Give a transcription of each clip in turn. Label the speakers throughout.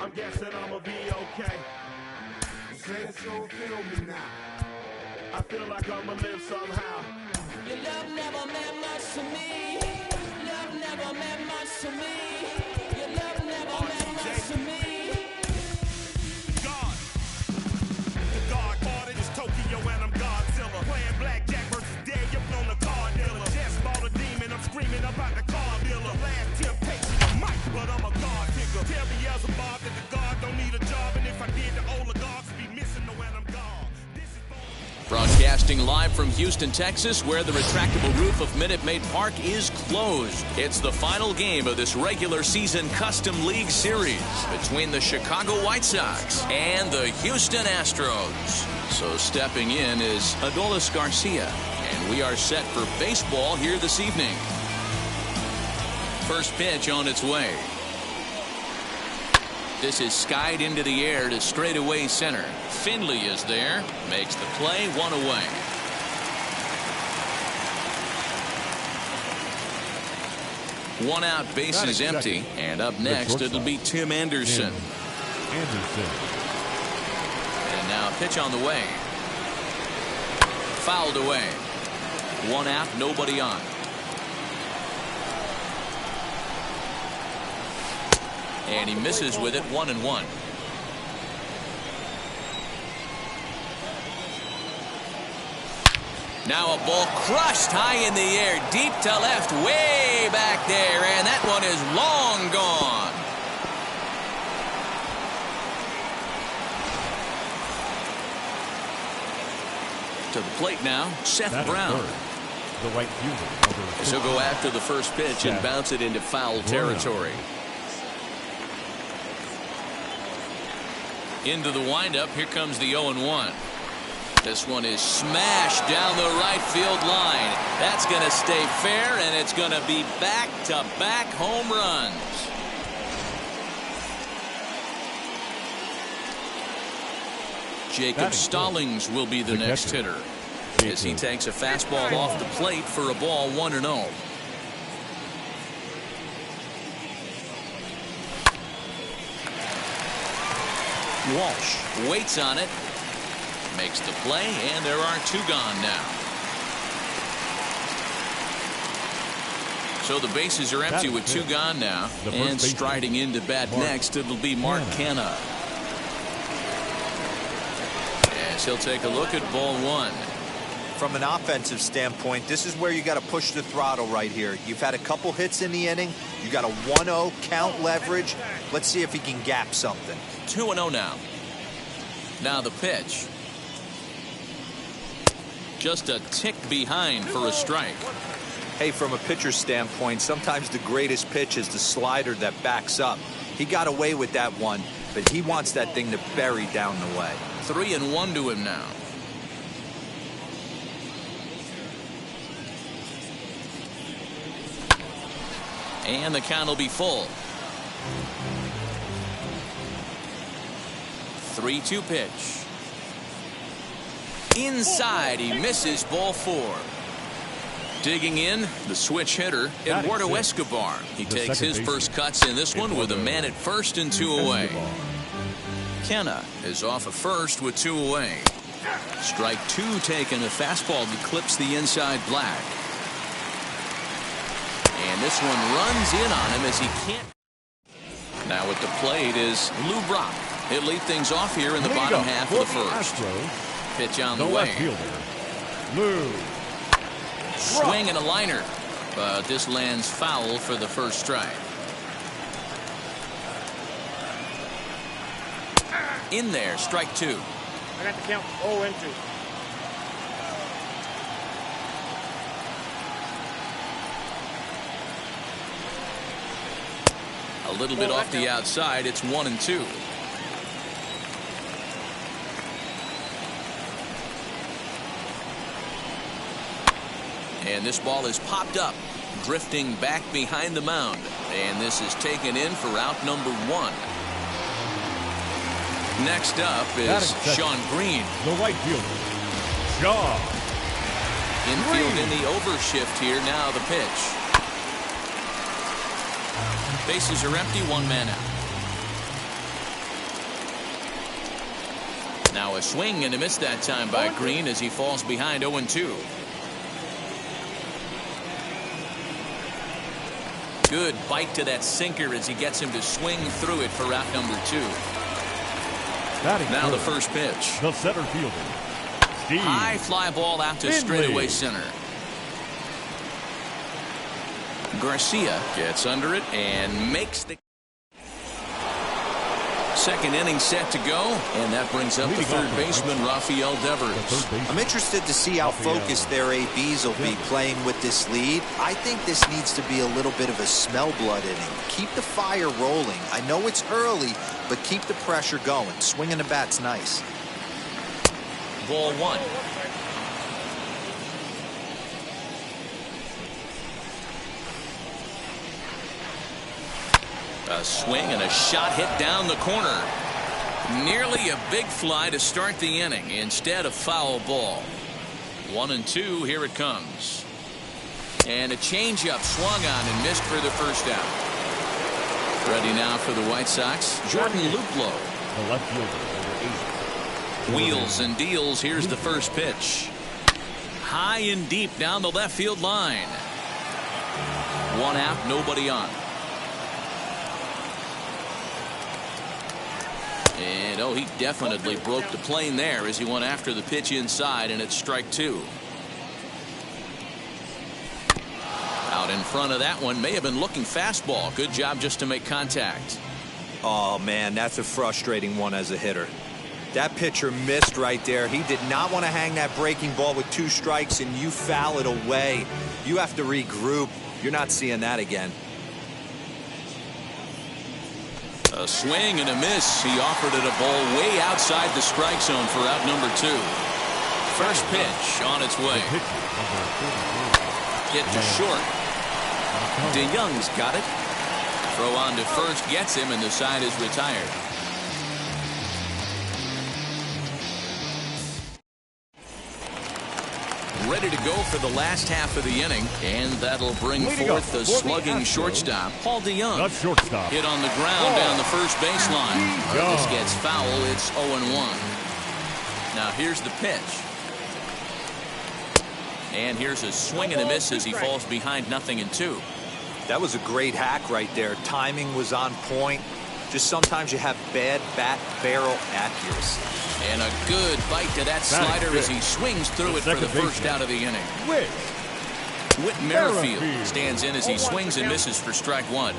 Speaker 1: I'm guessing I'ma be okay.
Speaker 2: Say it so feel me now.
Speaker 1: I feel like I'ma live somehow.
Speaker 3: Your love never meant much to me. Love never meant much to me. Your love never meant much to me.
Speaker 4: God. The God parted is Tokyo and I'm Godzilla. Playing blackjack versus dead, you're on the card dealer. Just bought a demon, I'm screaming about the car dealer. Last temptation of Mike, but I'm a God picker. Tell me as a Bob that the God don't need a job. And if I did, the oligarchs would be missing the when I'm gone.
Speaker 5: Broadcasting live from Houston, Texas, where the retractable roof of Minute Maid Park is closed. It's the final game of this regular season Custom League Series between the Chicago White Sox and the Houston Astros. So stepping in is Adolis Garcia, and we are set for baseball here this evening. First pitch on its way. This is skied into the air to straightaway center. Finley is there, makes the play, one away. One out, bases empty, and up next it'll be Tim Anderson. And now pitch on the way. Fouled away. One out, nobody on. And he misses with it, 1-1. Now a ball crushed high in the air, deep to left, way back there, and that one is long gone. To the plate now, Seth Brown.
Speaker 6: The right fielder.
Speaker 5: So go after the first pitch and bounce it into foul territory. Into the windup, here comes the 0-1. This one is smashed down the right field line. That's going to stay fair, and it's going to be back-to-back home runs. Jacob Stallings will be the next hitter as he takes a fastball off the plate for a ball, 1-0. Walsh waits on it, makes the play, and there are two gone now. So the bases are empty with two gone now, and striding in to bat next, it'll be Mark Canha. As he'll take a look at ball one.
Speaker 7: From an offensive standpoint, this is where you got to push the throttle right here. You've had a couple hits in the inning. You got a 1-0 count leverage. Let's see if he can gap something.
Speaker 5: 2-0 now. Now the pitch. Just a tick behind for a strike.
Speaker 7: Hey, from a pitcher's standpoint, sometimes the greatest pitch is the slider that backs up. He got away with that one, but he wants that thing to bury down the way.
Speaker 5: 3-1 to him now. And the count will be full. 3-2 pitch. Inside, he misses, ball four. Digging in, the switch hitter, Eduardo Escobar. He takes his first cuts in this one with a man at first and two away. Canha is off at first with two away. Strike two taken, a fastball that clips the inside black. And this one runs in on him as he can't. Now at the plate is Lou Brock. He'll lead things off here in the bottom half of the first. Pitch on the way.
Speaker 6: Lou.
Speaker 5: Swing and a liner. But this lands foul for the first strike. In there, strike two.
Speaker 8: I got the count 0-2.
Speaker 5: A little bit off the outside. It's 1-2. And this ball is popped up, drifting back behind the mound. And this is taken in for out number one. Next up is Sean Green.
Speaker 6: The right fielder, Sean.
Speaker 5: Infield in the overshift here. Now the pitch. Bases are empty, one man out. Now a swing and a miss that time by Green as he falls behind 0-2. Good bite to that sinker as he gets him to swing through it for out number 2. Now the first pitch.
Speaker 6: The center fielder, Steve
Speaker 5: High fly ball out to
Speaker 6: Finley.
Speaker 5: straightaway center. Garcia gets under it and makes the second inning set to go, and that brings up the third baseman, Rafael Devers.
Speaker 7: I'm interested to see how focused their ABs will be playing with this lead. I think this needs to be a little bit of a smell blood inning. Keep the fire rolling. I know it's early, but keep the pressure going. Swinging the bat's nice.
Speaker 5: Ball 1. A swing and a shot hit down the corner. Nearly a big fly to start the inning. Instead, a foul ball. 1-2. Here it comes. And a changeup swung on and missed for the first out. Ready now for the White Sox, Jordan Luplow.
Speaker 6: The left fielder, number 8.
Speaker 5: Wheels and deals. Here's the first pitch. High and deep down the left field line. One out, nobody on. And oh, he definitely broke the plane there as he went after the pitch inside, and it's strike 2. Out in front of that one, may have been looking fastball. Good job just to make contact.
Speaker 7: Oh man, that's a frustrating one as a hitter. That pitcher missed right there. He did not want to hang that breaking ball with 2 strikes, and you foul it away. You have to regroup. You're not seeing that again.
Speaker 5: A swing and a miss. He offered it a ball way outside the strike zone for out number 2. First pitch on its way. Hit to short. DeYoung's got it. Throw on to first gets him, and the side is retired. Ready to go for the last half of the inning, and that'll bring forth the slugging shortstop, Paul DeYoung.
Speaker 6: The shortstop.
Speaker 5: Hit on the ground down the first baseline. This gets foul. It's 0-1. Now here's the pitch. And here's a swing and a miss as he falls behind 0-2.
Speaker 7: That was a great hack right there. Timing was on point. Just sometimes you have bad bat barrel accuracy.
Speaker 5: And a good bite to that slider as he swings through it for the first out of the inning. Whit Merrifield stands in as he swings and misses for strike 1.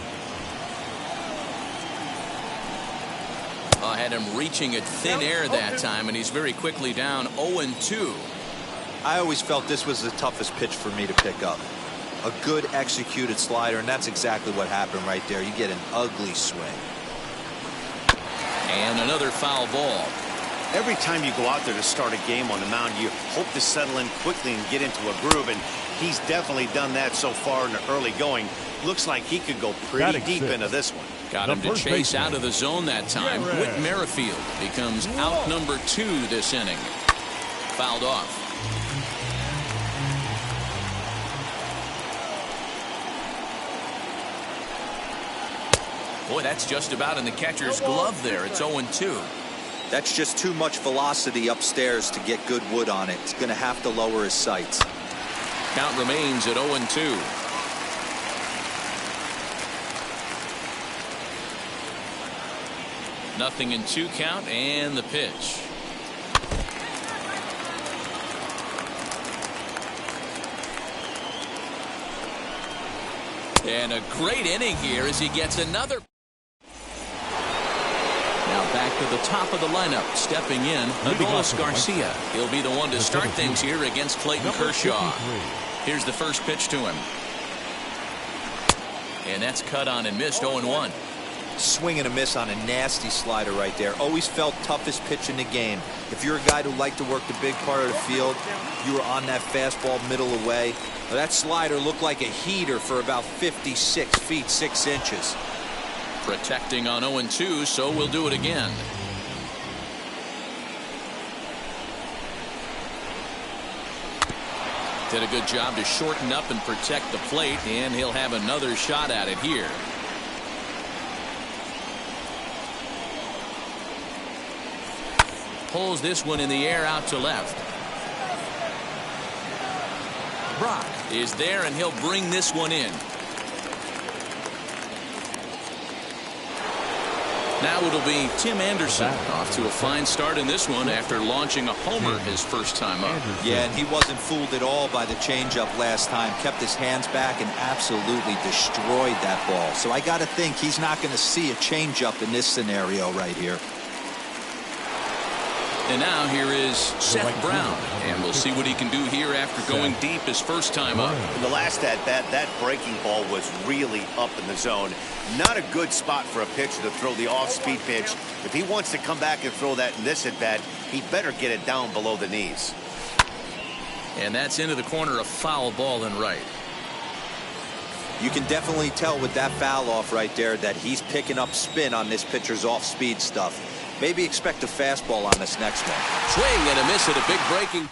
Speaker 5: Had him reaching at thin air that time, and he's very quickly down 0-2.
Speaker 7: I always felt this was the toughest pitch for me to pick up. A good executed slider, and that's exactly what happened right there. You get an ugly swing.
Speaker 5: And another foul ball.
Speaker 9: Every time you go out there to start a game on the mound, you hope to settle in quickly and get into a groove, and he's definitely done that so far in the early going. Looks like he could go pretty deep into this one.
Speaker 5: Got him to chase out of the zone that time. Whit Merrifield becomes out number 2 this inning. Fouled off. Boy, that's just about in the catcher's glove there. It's 0-2.
Speaker 7: That's just too much velocity upstairs to get good wood on it. It's going to have to lower his sights.
Speaker 5: Count remains at 0-2. Nothing in 2 count, and the pitch. And a great inning here as he gets another. Now back to the top of the lineup, stepping in, Adolis Garcia. He'll be the one to start things here against Clayton Kershaw. Here's the first pitch to him. And that's cut on and missed. 0-1.
Speaker 7: Swing and a miss on a nasty slider right there. Always felt toughest pitch in the game. If you're a guy who liked to work the big part of the field, you were on that fastball middle away. That slider looked like a heater for about 56 feet 6 inches.
Speaker 5: Protecting on 0-2, so we'll do it again. Did a good job to shorten up and protect the plate, and he'll have another shot at it here. pulls this one in the air out to left. Brock is there, and he'll bring this one in. Now it'll be Tim Anderson off to a fine start in this one after launching a homer his first time up.
Speaker 7: Yeah, and he wasn't fooled at all by the changeup last time. Kept his hands back and absolutely destroyed that ball. So I got to think he's not going to see a changeup in this scenario right here.
Speaker 5: And now here is Seth Brown, and we'll see what he can do here after going deep his first time up.
Speaker 9: In the last at-bat, that breaking ball was really up in the zone. Not a good spot for a pitcher to throw the off-speed pitch. If he wants to come back and throw that in this at-bat, he better get it down below the knees.
Speaker 5: And that's into the corner, a foul ball and right.
Speaker 7: You can definitely tell with that foul off right there that he's picking up spin on this pitcher's off-speed stuff. Maybe expect a fastball on this next one.
Speaker 5: Swing and a miss at a big breaking.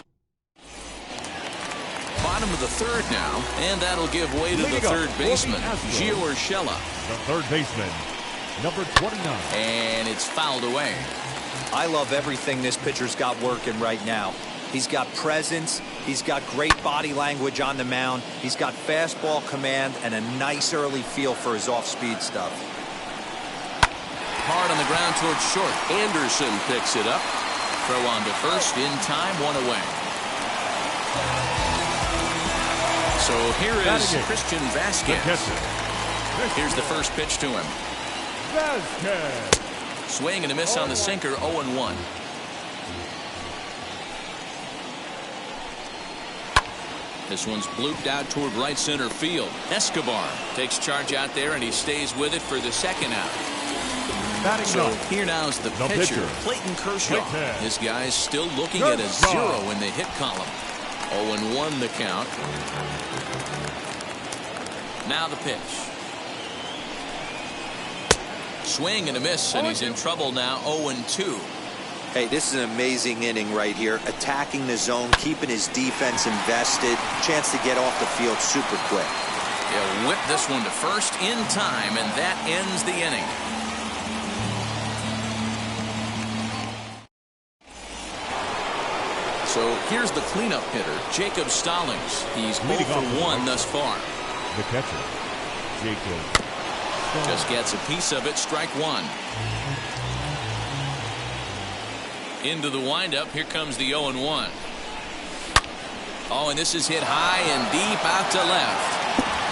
Speaker 5: Bottom of the third now, and that'll give way to the third baseman, Gio Urshela.
Speaker 6: The third baseman, number 29.
Speaker 5: And it's fouled away.
Speaker 7: I love everything this pitcher's got working right now. He's got presence. He's got great body language on the mound. He's got fastball command and a nice early feel for his off-speed stuff.
Speaker 5: Hard on the ground towards short. Anderson picks it up. Throw on to first. In time, one away. So here is Christian Vasquez. Here's the first pitch to him.
Speaker 6: Vasquez.
Speaker 5: Swing and a miss on the sinker, 0-1. This one's blooped out toward right center field. Escobar takes charge out there, and he stays with it for the second out. So here now is the pitcher, Clayton Kershaw. This guy's still looking at a 0 in the hit column. 0-1 the count. Now the pitch. Swing and a miss, and he's in trouble now, 0-2.
Speaker 7: Hey, this is an amazing inning right here. Attacking the zone, keeping his defense invested. Chance to get off the field super quick.
Speaker 5: He'll whip this one to first in time, and that ends the inning. So here's the cleanup hitter, Jacob Stallings. He's 0 for 1 thus far.
Speaker 6: The catcher, Jacob.
Speaker 5: Just gets a piece of it, strike one. Into the windup, here comes the 0-1. Oh, and this is hit high and deep out to left.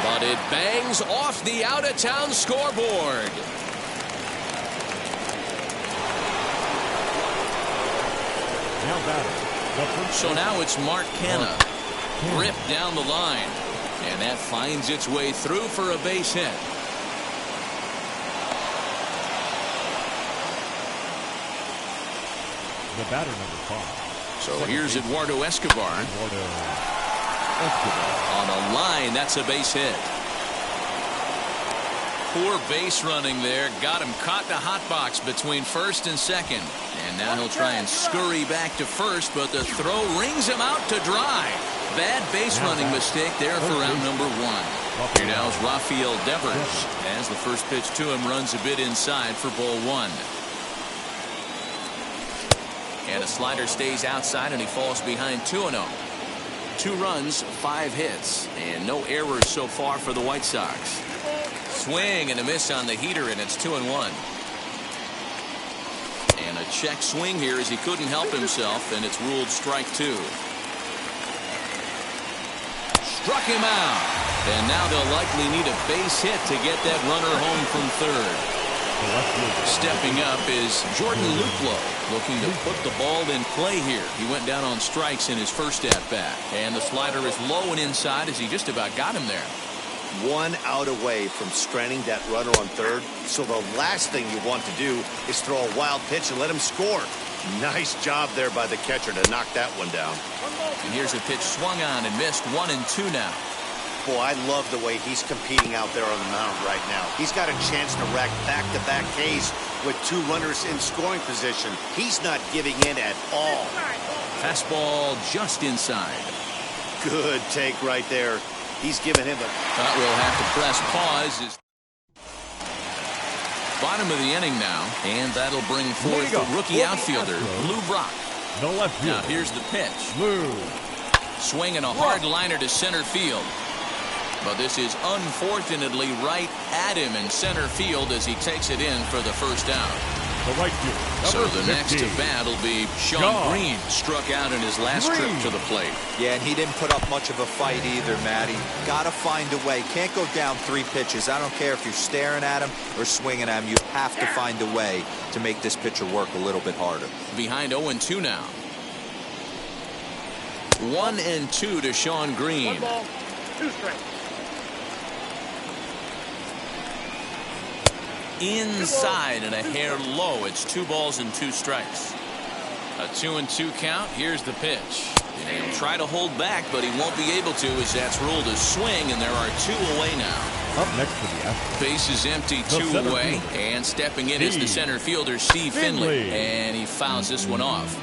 Speaker 5: But it bangs off the out-of-town scoreboard.
Speaker 6: Now batting.
Speaker 5: So now it's Mark Canha. Ripped down the line. And that finds its way through for a base hit.
Speaker 6: The batter, number 5.
Speaker 5: So here's Eduardo Escobar. On a line, that's a base hit. Poor base running there. Got him caught in a hot box between first and second. And now he'll try and scurry back to first, but the throw rings him out to dry. Bad base running mistake there for out number 1. Here now is Rafael Devers as the first pitch to him runs a bit inside for ball 1. And a slider stays outside, and he falls behind 2-0. 2 runs, 5 hits, and no errors so far for the White Sox. Swing and a miss on the heater, and it's 2-1. And a check swing here as he couldn't help himself, and it's ruled strike 2. Struck him out. And now they'll likely need a base hit to get that runner home from third. Stepping up is Jordan Luplow, looking to put the ball in play here. He went down on strikes in his first at-bat. And the slider is low and inside as he just about got him there.
Speaker 9: 1 out away from stranding that runner on third. So the last thing you want to do is throw a wild pitch and let him score. Nice job there by the catcher to knock that one down.
Speaker 5: And here's a pitch swung on and missed. 1-2 now.
Speaker 9: Boy, I love the way he's competing out there on the mound right now. He's got a chance to rack back-to-back Ks with 2 runners in scoring position. He's not giving in at all.
Speaker 5: Fastball just inside.
Speaker 9: Good take right there. He's giving him a...
Speaker 5: We'll have to press pause. Bottom of the inning now, and that'll bring forth the rookie outfielder, Lou Brock.
Speaker 6: The left field.
Speaker 5: Now here's the pitch.
Speaker 6: Lou.
Speaker 5: Swinging a hard liner to center field. But this is unfortunately right at him in center field as he takes it in for the first out.
Speaker 6: The right field.
Speaker 5: So the next to bat will be Shawn Green, struck out in his last trip to the plate.
Speaker 7: Yeah, and he didn't put up much of a fight either, Matty. Got to find a way. Can't go down 3 pitches. I don't care if you're staring at him or swinging at him. You have to find a way to make this pitcher work a little bit harder.
Speaker 5: Behind 0-2 now. 1-2 to Shawn Green.
Speaker 8: 1 ball, 2 strikes.
Speaker 5: Inside and a hair low. It's 2 balls and 2 strikes. A 2-2 count. Here's the pitch. And he'll try to hold back, but he won't be able to as that's ruled a swing, and there are 2 away now.
Speaker 6: Up next to the Astros.
Speaker 5: Base is empty, 2 away, and stepping in is the center fielder, Steve Finley, and he fouls this one off.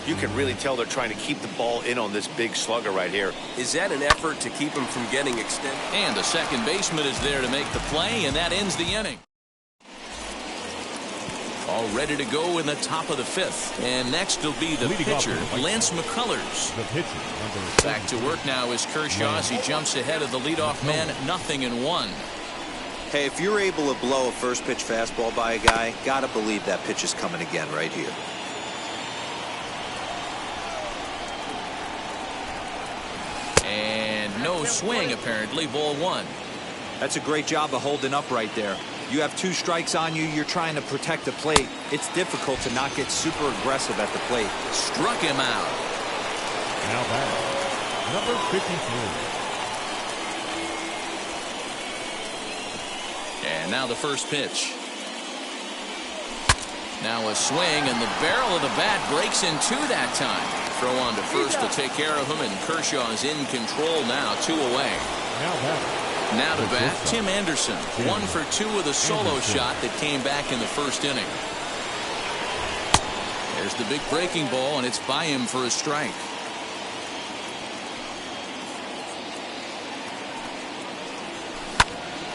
Speaker 9: You can really tell they're trying to keep the ball in on this big slugger right here.
Speaker 10: Is that an effort to keep him from getting extended?
Speaker 5: And the second baseman is there to make the play, and that ends the inning. All ready to go in the top of the 5th. And next will be the pitcher, Lance McCullers.
Speaker 6: The pitcher,
Speaker 5: back to work now is Kershaw as he jumps ahead of the leadoff man, 0-1.
Speaker 7: Hey, if you're able to blow a first pitch fastball by a guy, got to believe that pitch is coming again right here.
Speaker 5: And no swing, apparently, ball 1.
Speaker 7: That's a great job of holding up right there. You have 2 strikes on you. You're trying to protect the plate. It's difficult to not get super aggressive at the plate.
Speaker 5: Struck him out.
Speaker 6: Now batting, number 53.
Speaker 5: And now the first pitch. Now a swing, and the barrel of the bat breaks in 2 that time. Throw on to first to take care of him, and Kershaw is in control now, 2 away.
Speaker 6: Now batting.
Speaker 5: Now to bat, Tim Anderson. 1 for 2 with a solo shot that came back in the first inning. There's the big breaking ball, and it's by him for a strike.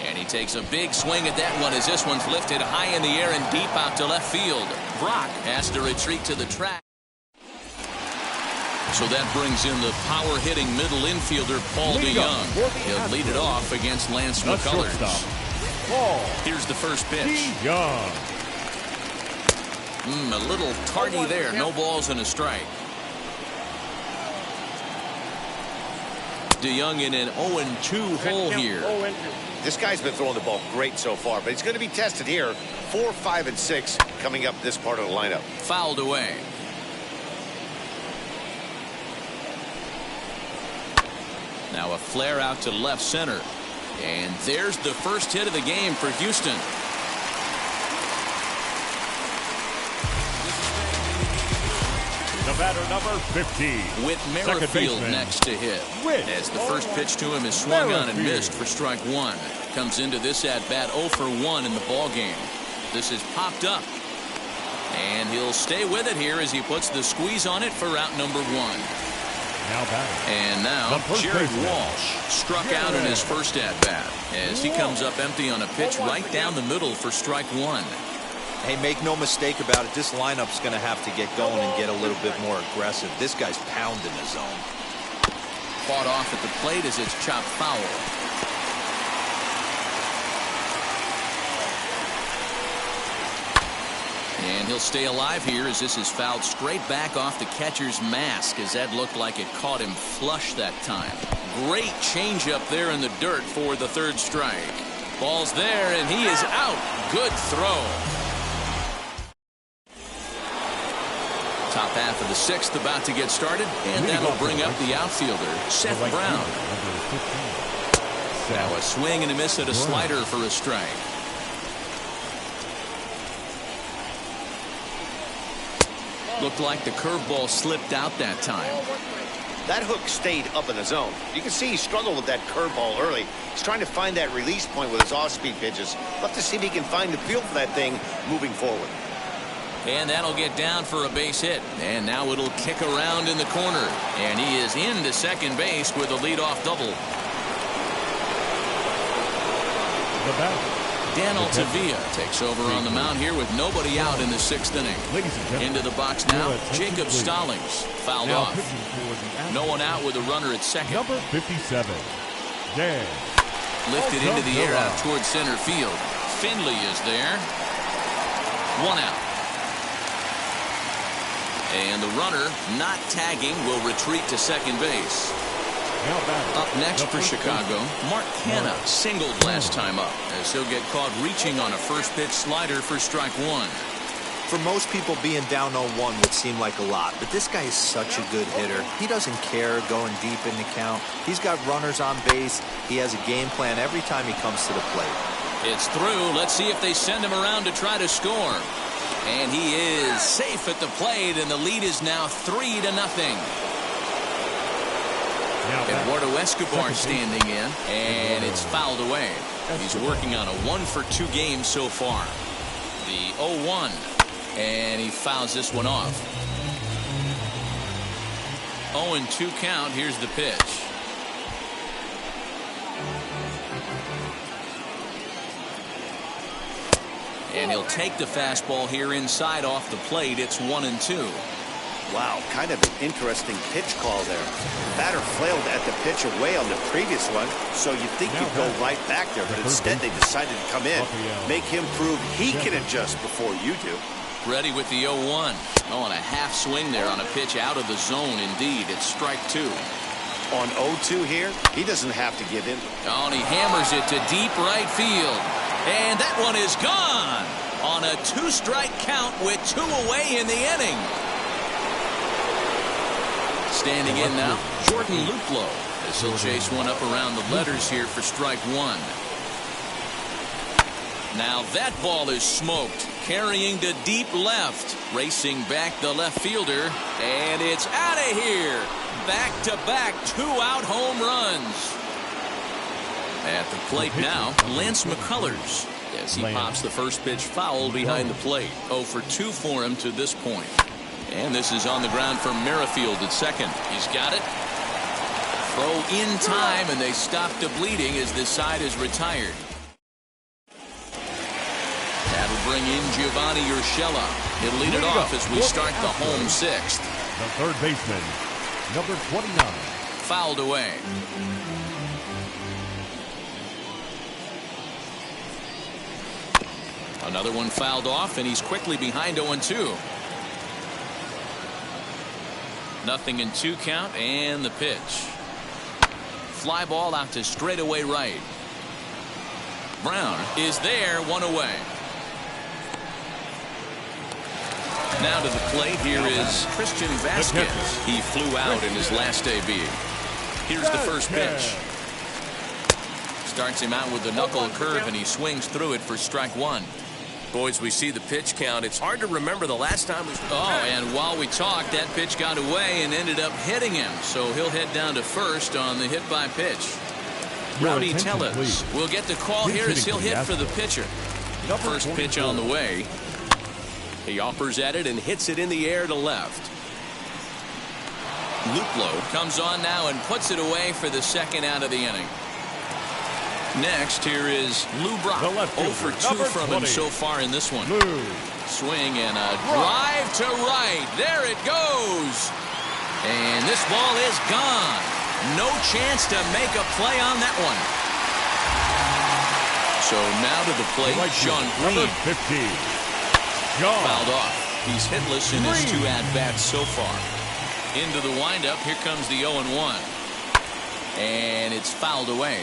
Speaker 5: And he takes a big swing at that one as this one's lifted high in the air and deep out to left field. Brock has to retreat to the track. So that brings in the power-hitting middle infielder, Paul DeYoung. He'll lead it off against Lance McCullers. Here's the first pitch. A little tardy there. No balls and a strike. DeYoung in an 0-2 hole here.
Speaker 9: This guy's been throwing the ball great so far, but he's going to be tested here. 4, 5, and 6 coming up this part of the lineup.
Speaker 5: Fouled away. Now a flare out to left center. And there's the first hit of the game for Houston.
Speaker 6: The batter, number 50.
Speaker 5: Whit Merrifield next to hit. As the first pitch to him is swung on and missed for strike 1. Comes into this at-bat 0 for 1 in the ballgame. This is popped up. And he'll stay with it here as he puts the squeeze on it for out number 1. And now Jared Walsh struck out in his first at-bat as he comes up empty on a pitch right down the middle for strike 1.
Speaker 7: Hey, make no mistake about it. This lineup's going to have to get going and get a little bit more aggressive. This guy's pounding his zone.
Speaker 5: Fought off at the plate as it's chopped foul. And he'll stay alive here as this is fouled straight back off the catcher's mask as that looked like it caught him flush that time. Great changeup there in the dirt for the 3rd strike. Ball's there and he is out. Good throw. Top half of the 6th about to get started, and that'll bring up the outfielder, Seth Brown. Now a swing and a miss at a slider for a strike. Looked like the curveball slipped out that time.
Speaker 9: That hook stayed up in the zone. You can see he struggled with that curveball early. He's trying to find that release point with his off-speed pitches. Love to see if he can find the feel for that thing moving forward.
Speaker 5: And that'll get down for a base hit. And now it'll kick around in the corner. And he is into second base with a leadoff double.
Speaker 6: The batter,
Speaker 5: Dan Altavia takes over on the mound here with nobody out in the 6th inning. Into the box now, Jacob Stallings fouled off. No one out with a runner at second.
Speaker 6: Number 57, Dan.
Speaker 5: Lifted into the air out towards center field. Finley is there. 1 out. And the runner not tagging will retreat to second base. Up next for Chicago, Mark Canha singled last time up as he'll get caught reaching on a first pitch slider for strike 1.
Speaker 7: For most people, being down 0-1 would seem like a lot, but this guy is such a good hitter. He doesn't care going deep in the count. He's got runners on base. He has a game plan every time he comes to the plate.
Speaker 5: It's through. Let's see if they send him around to try to score. And he is safe at the plate, and the lead is now 3-0. Eduardo Escobar standing in, and it's fouled away. He's working on a 1-for-2 game so far. The 0-1, and he fouls this one off. 0-2 count. Here's the pitch. And he'll take the fastball here inside off the plate. It's 1-2.
Speaker 9: Wow, kind of an interesting pitch call there. Batter flailed at the pitch away on the previous one, so you'd think you'd go right back there, but instead they decided to come in, make him prove he can adjust before you do.
Speaker 5: Ready with the 0-1. Oh, and a half swing there on a pitch out of the zone. Indeed, it's strike 2.
Speaker 9: On 0-2 here, he doesn't have to give in.
Speaker 5: Oh, and he hammers it to deep right field. And that one is gone on a 2-strike count with 2 away in the inning. Standing in now, Jordan Luplow, as he'll chase one up around the letters here for strike 1. Now that ball is smoked, carrying to deep left, racing back the left fielder, and it's out of here. Back-to-back 2-out home runs. At the plate now, Lance McCullers, as he pops the first pitch foul behind the plate. 0-for-2 for him to this point. And this is on the ground for Merrifield at second. He's got it. Throw in time, and they stop the bleeding as this side is retired. That'll bring in Giovanni Urshela. He'll lead it off as we start the home 6th.
Speaker 6: The third baseman, number 29.
Speaker 5: Fouled away. Another one fouled off, and he's quickly behind 0-2. Nothing in 2 count, and the pitch. Fly ball out to straightaway right. Brown is there, 1 away. Now to the plate, here is Christian Vasquez. He flew out in his last AB. Here's the first pitch. Starts him out with the knuckle curve, and he swings through it for strike 1. Boys, we see the pitch count. It's hard to remember the last time we... Oh, and while we talked, that pitch got away and ended up hitting him. So he'll head down to first on the hit by pitch. Rowdy Tellez will get the call here as he'll hit for the pitcher. First pitch on the way. He offers at it and hits it in the air to left. Luplow comes on now and puts it away for the second out of the inning. Next, here is Lou Brock. 0-for-2 from him so far in this one. Swing and a drive to right. There it goes. And this ball is gone. No chance to make a play on that one. So now to the plate, Sean Green.
Speaker 6: 15.
Speaker 5: Fouled off. He's hitless in his 2 at-bats so far. Into the windup. Here comes the 0-1. And it's fouled away.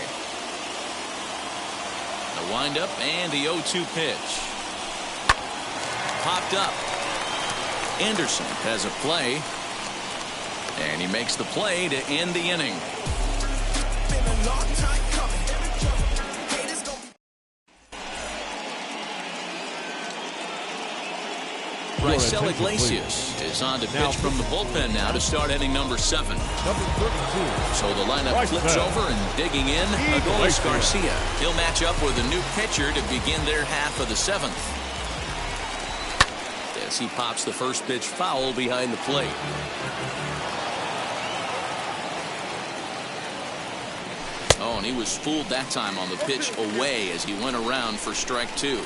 Speaker 5: The windup and the 0-2 pitch. Popped up. Anderson has a play. And he makes the play to end the inning. Raisel Iglesias is on to pitch from the bullpen now to start inning number 7. So the lineup flips over and digging in, Adolis Garcia. He'll match up with a new pitcher to begin their half of the 7th. As he pops the first pitch foul behind the plate. Oh, and he was fooled that time on the pitch away as he went around for strike 2.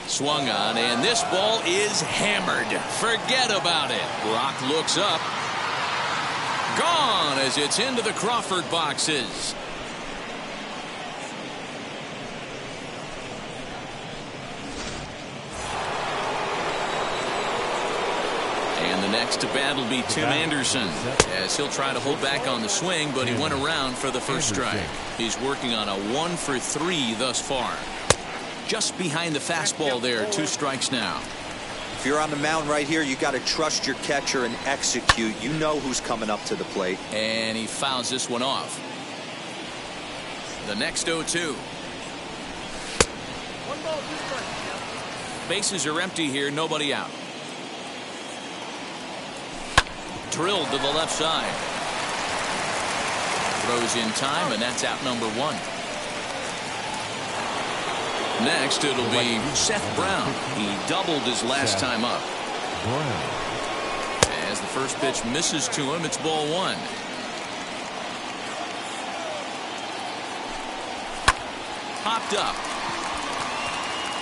Speaker 5: Swung on, and this ball is hammered. Forget about it. Brock looks up. Gone as it's into the Crawford boxes. And the next to bat will be Tim Anderson, as he'll try to hold back on the swing, but he went around for the first strike. He's working on a 1 for 3 thus far. Just behind the fastball there. 2 strikes now.
Speaker 7: If you're on the mound right here, you got to trust your catcher and execute. You know who's coming up to the plate.
Speaker 5: And he fouls this one off. The next 0-2. Bases are empty here. Nobody out. Drilled to the left side. Throws in time, and that's out number 1. Next, it'll be Seth Brown. He doubled his last time up. As the first pitch misses to him, it's ball 1. Popped up.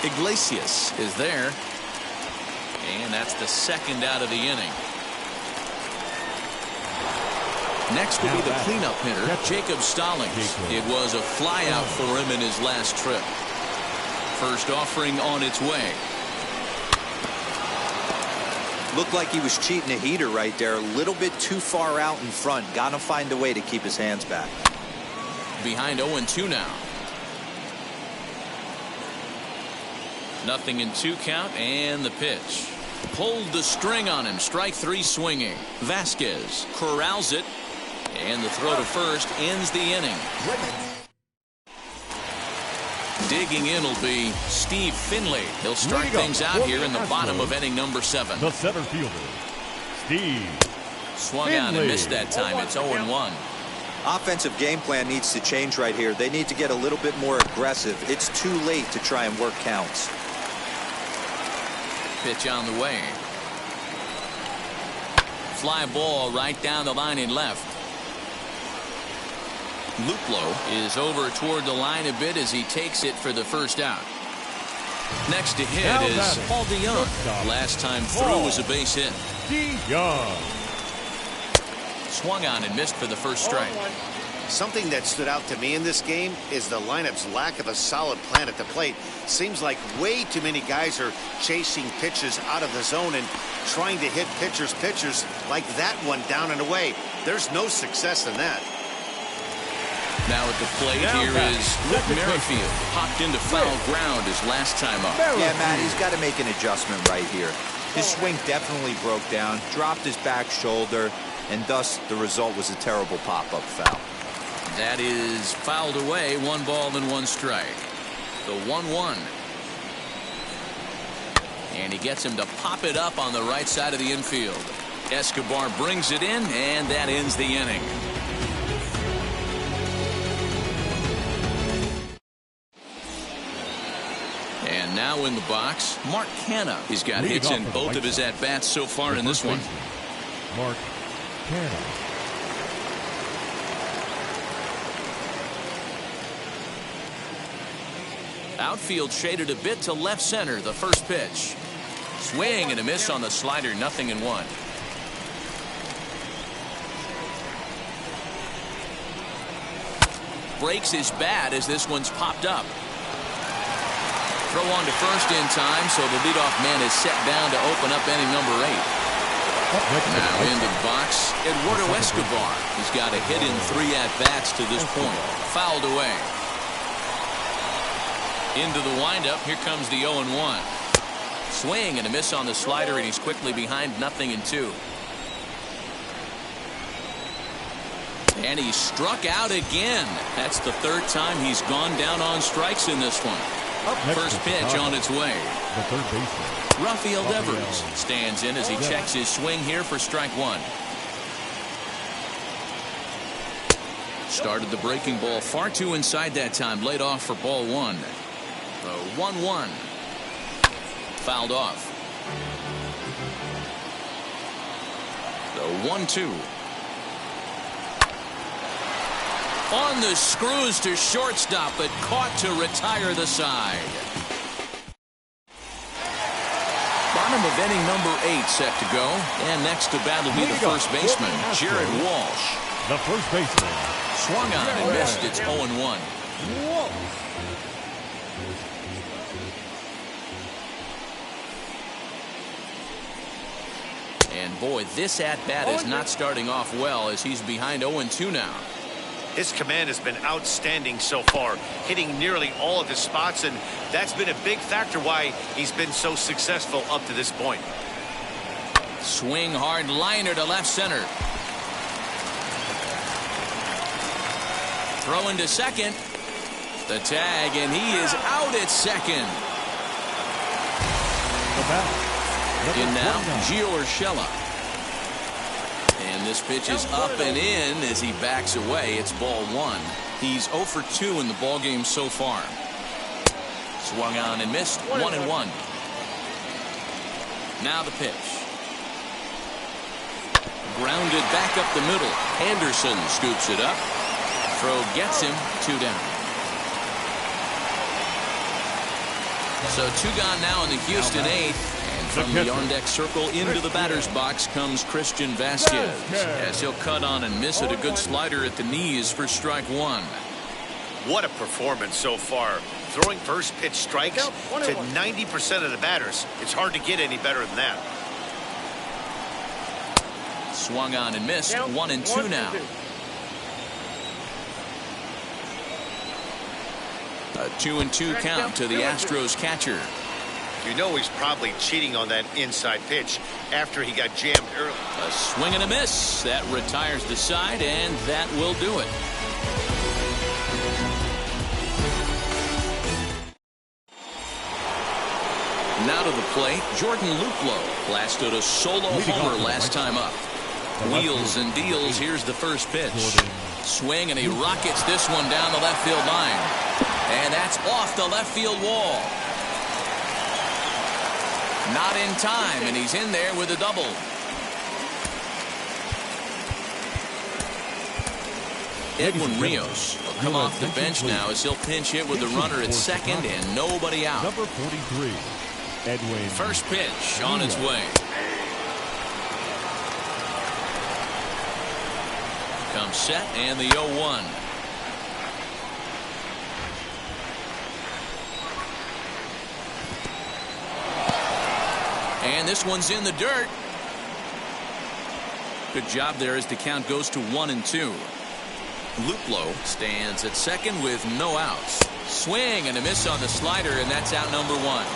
Speaker 5: Iglesias is there. And that's the second out of the inning. Next will be the cleanup hitter, Jacob Stallings. It was a flyout for him in his last trip. First offering on its way.
Speaker 7: Looked like he was cheating a heater right there. A little bit too far out in front. Got to find a way to keep his hands back.
Speaker 5: Behind 0-2 now. 0-2 count, and the pitch. Pulled the string on him. Strike 3 swinging. Vasquez corrals it, and the throw to first ends the inning. Digging in will be Steve Finley. He'll start things out here in the bottom of inning number 7.
Speaker 6: The center fielder, Steve
Speaker 5: Swung
Speaker 6: Finley.
Speaker 5: on and missed that time. It's 0-1.
Speaker 7: Offensive game plan needs to change right here. They need to get a little bit more aggressive. It's too late to try and work counts.
Speaker 5: Pitch on the way. Fly ball right down the line in left. Luplow is over toward the line a bit as he takes it for the first out. Next to hit is Paul DeYoung. Last time through was a base hit.
Speaker 6: DeYoung.
Speaker 5: Swung on and missed for the first strike.
Speaker 9: Something that stood out to me in this game is the lineup's lack of a solid plan at the plate. Seems like way too many guys are chasing pitches out of the zone and trying to hit pitchers like that one down and away. There's no success in that.
Speaker 5: Now at the plate here is Whit Merrifield. Popped into foul ground his last time up.
Speaker 7: Yeah, Matt, he's got to make an adjustment right here. His swing definitely broke down, dropped his back shoulder, and thus the result was a terrible pop-up foul.
Speaker 5: That is fouled away. 1 ball and 1 strike. The 1-1. And he gets him to pop it up on the right side of the infield. Escobar brings it in, and that ends the inning. And now in the box, Mark Canha. He's got hits in both of his at-bats so far in this one.
Speaker 6: Mark Canha.
Speaker 5: Outfield shaded a bit to left center. The first pitch. Swing and a miss on the slider. 0-1. Breaks his bat as this one's popped up. Throw on to first in time, so the leadoff man is set down to open up inning number 8. Now into the box, Eduardo Escobar. He's got a hit in 3 at-bats to this point. Fouled away. Into the windup. Here comes the 0-1. Swing and a miss on the slider, and he's quickly behind 0-2. And he struck out again. That's the 3rd time he's gone down on strikes in this one. First pitch on its way.
Speaker 6: The third baseman,
Speaker 5: Rafael Devers stands in as he checks his swing here for strike 1. Started the breaking ball far too inside that time. Laid off for ball 1. The 1-1. Fouled off. The 1-2. On the screws to shortstop, but caught to retire the side. Bottom of inning number 8 set to go. And next to bat will be the first baseman, Jared Walsh.
Speaker 6: The first baseman.
Speaker 5: Swung on and missed. It's 0-1. And boy, this at-bat is not starting off well as he's behind 0-2 now.
Speaker 9: His command has been outstanding so far, hitting nearly all of his spots, and that's been a big factor why he's been so successful up to this point.
Speaker 5: Swing hard liner to left center. Throw into second. The tag, and he is out at second. In now, Gio Urshela. And this pitch is up and in as he backs away. It's ball 1. He's 0 for 2 in the ballgame so far. Swung on and missed. 1-1. Now the pitch. Grounded back up the middle. Anderson scoops it up. Throw gets him. 2 down. So 2 gone now in the Houston 8th. From the on-deck circle into the batter's box comes Christian Vasquez as he'll cut on and miss it. A good slider at the knees for strike 1.
Speaker 9: What a performance so far. Throwing first pitch strikes to 90% of the batters. It's hard to get any better than that.
Speaker 5: Swung on and missed. 1-2 now. A 2-2 count to the Astros catcher.
Speaker 9: You know he's probably cheating on that inside pitch after he got jammed early.
Speaker 5: A swing and a miss. That retires the side, and that will do it. Now to the plate, Jordan Luplow blasted a solo homer last time up. Wheels and deals. Here's the first pitch. Swing, and he rockets this one down the left field line. And that's off the left field wall. Not in time, and he's in there with a double. Edwin Rios will come off the bench now as he'll pinch hit with the runner at second and nobody out.
Speaker 6: Number 43, Edwin.
Speaker 5: First pitch on its way. Comes set and the 0-1. And this one's in the dirt. Good job there as the count goes to 1-2. Luplow stands at second with no outs. Swing and a miss on the slider, and that's out number 1.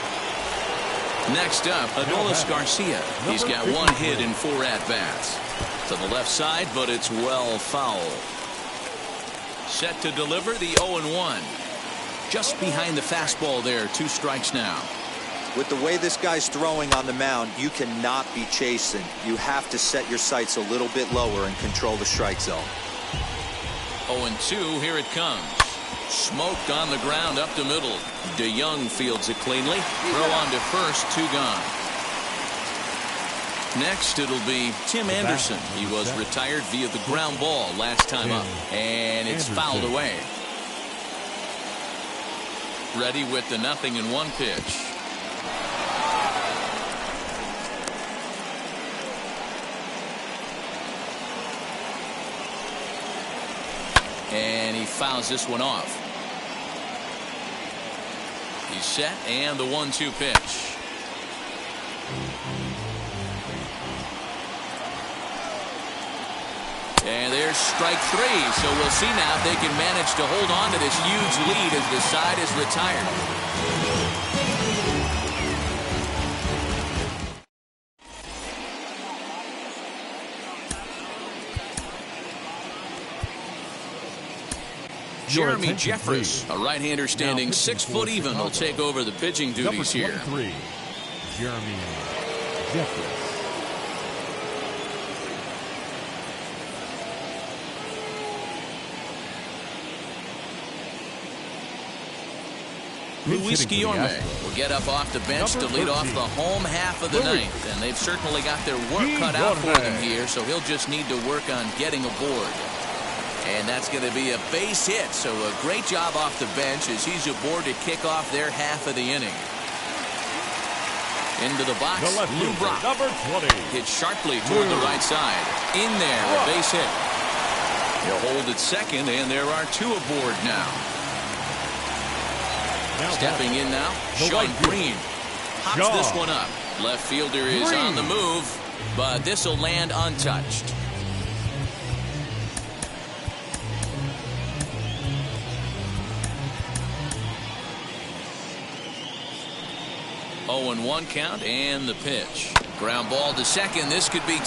Speaker 5: Next up, Adolis Garcia. He's got 1 hit in 4 at-bats. To the left side, but it's well foul. Set to deliver the 0-1. Just behind the fastball there. 2 strikes now.
Speaker 7: With the way this guy's throwing on the mound, you cannot be chasing. You have to set your sights a little bit lower and control the strike zone.
Speaker 5: 0-2, here it comes. Smoked on the ground up the middle. DeYoung fields it cleanly. Throw on to first, 2 gone. Next, it'll be Tim Anderson. He was retired via the ground ball last time up. And it's fouled away. Ready with the 0-1 pitch. And he fouls this one off. He's set, and the 1-2 pitch. And there's strike 3. So we'll see now if they can manage to hold on to this huge lead as the side is retired. Jeremy Jeffress, a right-hander standing 6 foot even, will take over the pitching duties here.
Speaker 6: Number 23, Jeremy Jeffress.
Speaker 5: Luis Guillorme will get up off the bench to lead off the home half of the 9th, and they've certainly got their work cut out for them here, so he'll just need to work on getting aboard. And that's going to be a base hit. So a great job off the bench as he's aboard to kick off their half of the inning. Into the box, Lou Brock.
Speaker 6: Number 20.
Speaker 5: Hit sharply toward the right side. In there, a base hit. He'll hold at second, and there are 2 aboard now. Stepping in now, Sean Green. Hops this one up. Left fielder is on the move, but this will land untouched. 0-1 count and the pitch. Ground ball to second. This could be 2.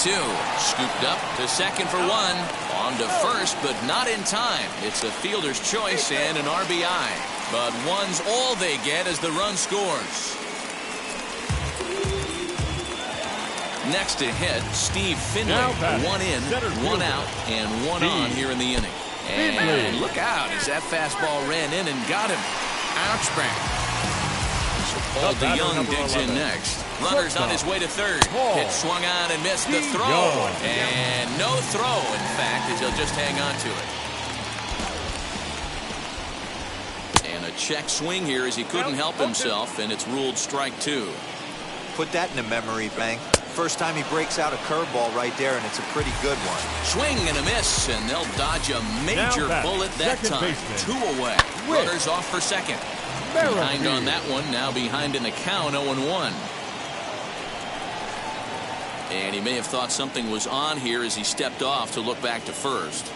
Speaker 5: Scooped up to second for 1. On to first, but not in time. It's a fielder's choice and an RBI. But 1's all they get as the run scores. Next to hit, Steve Finley. 1 in, 1 out, and 1 on here in the inning. And look out as that fastball ran in and got him. Ouch bang. Paul DeYoung digs in next. Runner's on his way to third. Hit swung on and missed the throw. And no throw, in fact, as he'll just hang on to it. And a check swing here as he couldn't help himself, and it's ruled strike 2.
Speaker 7: Put that in a memory bank. First time he breaks out a curveball right there, and it's a pretty good one.
Speaker 5: Swing and a miss, and they'll dodge a major bullet that time. 2 away. Runners off for second. Behind on that one, now behind in the count, 0-1. And he may have thought something was on here as he stepped off to look back to first.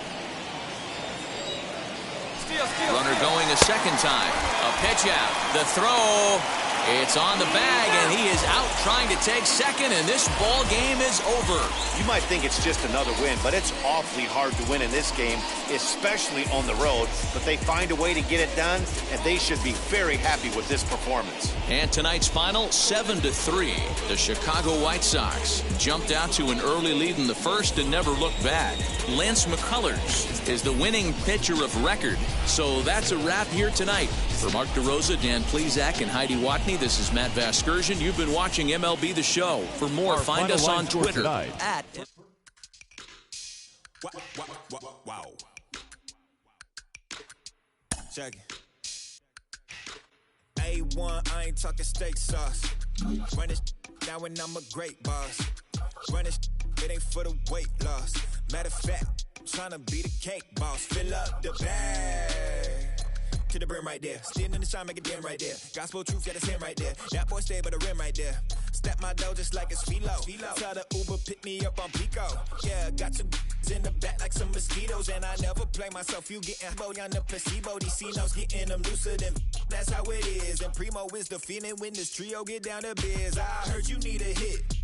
Speaker 5: Runner going a second time. A pitch out. The throw. It's on the bag, and he is out trying to take second, and this ball game is over.
Speaker 9: You might think it's just another win, but it's awfully hard to win in this game, especially on the road. But they find a way to get it done, and they should be very happy with this performance.
Speaker 5: And tonight's final, 7-3. The Chicago White Sox jumped out to an early lead in the first and never looked back. Lance McCullers is the winning pitcher of record. So that's a wrap here tonight. For Mark DeRosa, Dan Plesac, and Heidi Watney, this is Matt Vasgersian. You've been watching MLB The Show. For more, find us on Twitter at...
Speaker 4: Wow. Check it. A1, I ain't talking steak sauce. Run this now and I'm a great boss. Run this, it ain't for the weight loss. Matter of fact, tryna be the cake boss. Fill up the bag to the brim right there. Standing in the shine, make it dim right there. Gospel truth, yeah, that's him right there. That boy stay by the rim right there. Step my dough just like it's philo. Tell the Uber, pick me up on Pico. Yeah, got your in the back like some mosquitoes. And I never play myself. You getting body on the placebo. These C-notes getting them looser than that's how it is. And Primo is the feeling when this trio get down to biz. I heard you need a hit.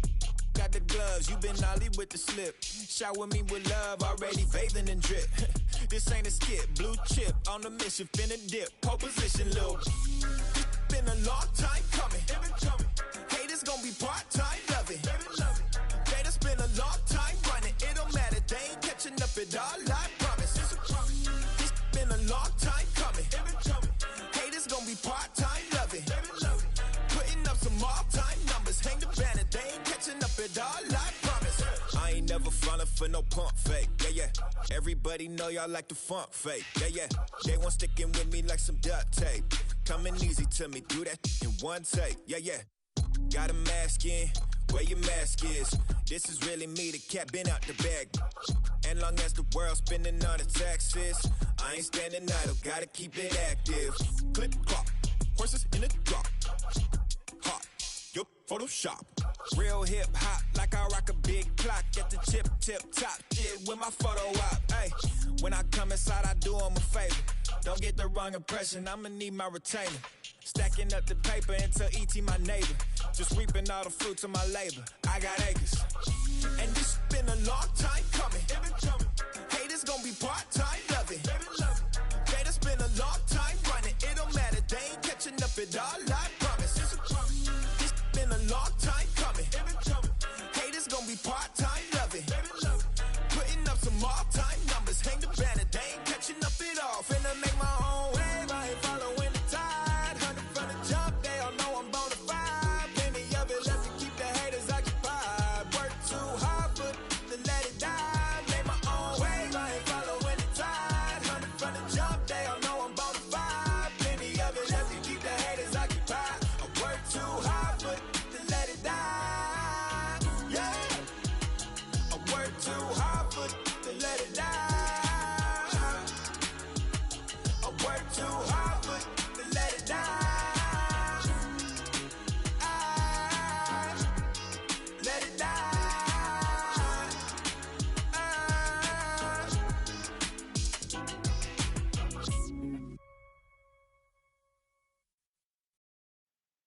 Speaker 4: Got the gloves, you been ollie with the slip. Shower me with love, already bathing in drip. This ain't a skip, blue chip on the mission, finna dip. Pole position, little. Been a long time coming. Haters gonna be part-time, love it. They done spend a long time running. It don't matter, they ain't catching up at all, I promise. It's been a long time coming. Haters gonna be part-time, love it. Putting up some all-time numbers, hang the banner, they ain't catching up at all, I promise. I ain't never falling for no pump fake, yeah. Everybody know y'all like the funk fake, yeah. They want sticking with me like some duct tape. Coming easy to me, do that in one take, yeah. Got a mask in, where your mask is. This is really me, the cat been out the bag. And long as the world's spending on the taxes, I ain't standing idle, gotta keep it active. Click clock, horses in the drop. Hot, yup, Photoshop. Real hip hop, like I rock a big clock at the tip top. Shit with my photo op. Hey, when I come inside, I do them a favor. Don't get the wrong impression, I'ma need my retainer. Stacking up the paper until E.T. my neighbor. Just reaping all the fruits of my labor. I got acres. And this been a long time coming. Haters gonna be part-time, love it. They done spend a long time running. It don't matter, they ain't catching up at all, I promise. This been a long time coming. Haters gonna be part-time, love it. Putting up some all-time numbers. Hang the banner, they ain't catching up at all. Finna make my own wave, I ain't following the tide. 100 from the jump, they all know I'm bona fide. Plenty of it left to keep the haters occupied. Work too hard, but to let it die.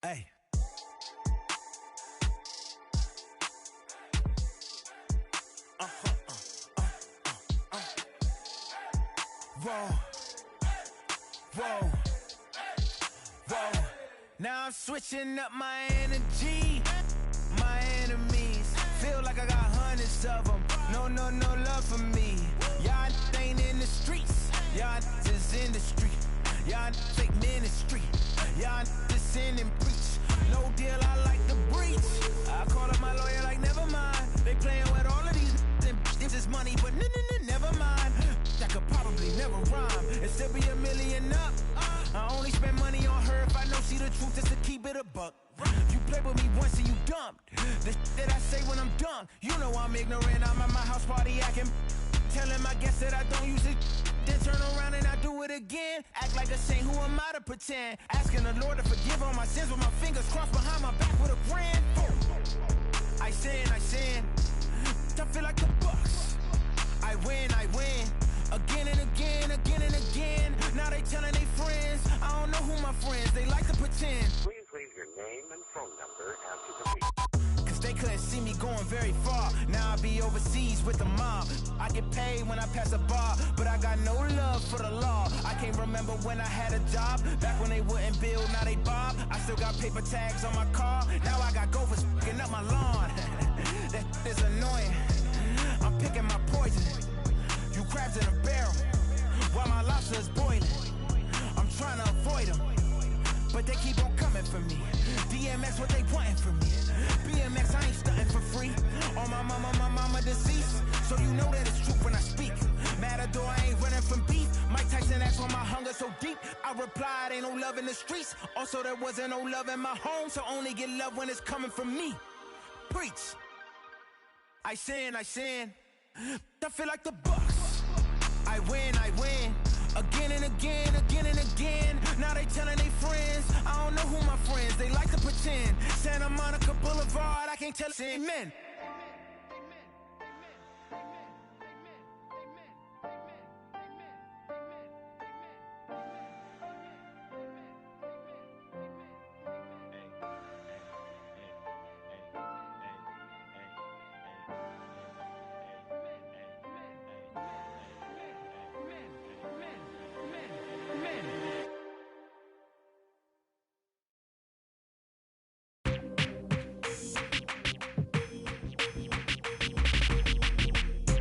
Speaker 11: Hey. Whoa. Whoa. Whoa. Now I'm switching up my energy. My enemies feel like I got hundreds of them. No love for me. Y'all ain't in the streets. Y'all just in the street. Y'all fake ministry. Y'all just sin and preach. No deal, I like the breach. I call up my lawyer like, never mind. They playing with all of these and this is money, but never mind. That could probably never rhyme and still be $1 million up. I only spend money on her if I know she the truth, just to keep it a buck. You play with me once and you dumped. The that I say when I'm done, you know I'm ignorant. I'm at my house party acting, telling my guests that I don't use it. Then turn around and I do it again. Act like a saint, who am I to pretend? Asking the Lord to forgive all my sins with my fingers crossed behind my back with a grand. I sin. I feel like the Bucks. I win. Again and again. Now they telling their friends. I don't know who my friends, they like to pretend.
Speaker 12: Please leave your name and phone number after the beep.
Speaker 11: Cause they couldn't see me going very far. Now I be overseas with the mob. I get paid when I pass a bar, but I got no love for the law. I can't remember when I had a job. Back when they wouldn't build, now they bob. I still got paper tags on my car. Now I got gophers f***ing up my lawn. That is annoying. I'm picking my poison. You crabs in a barrel, while my lobster is boiling. I'm trying to avoid them, but they keep on coming for me. DMX, what they wanting from me? BMX, I ain't stunting for free. On my mama deceased, so you know that it's true when I speak. Matador, I ain't running from beef. Mike Tyson asked why my hunger so deep. I replied, ain't no love in the streets. Also, there wasn't no love in my home, so only get love when it's coming from me. Preach. I sin. I feel like the Bucks. I win. Again and again. Now they telling their friends. I don't know who my friends, they like to pretend. Santa Monica Boulevard, I can't tell amen.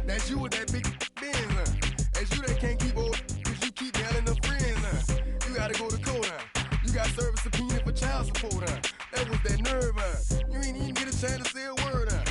Speaker 2: That's you with that big Benz, huh? That's you that can't keep old, cause you keep yelling her friends, huh? You gotta go to court, huh? You got service subpoena for child support, huh? That was that nerve, huh? You ain't even get a chance to say a word, huh?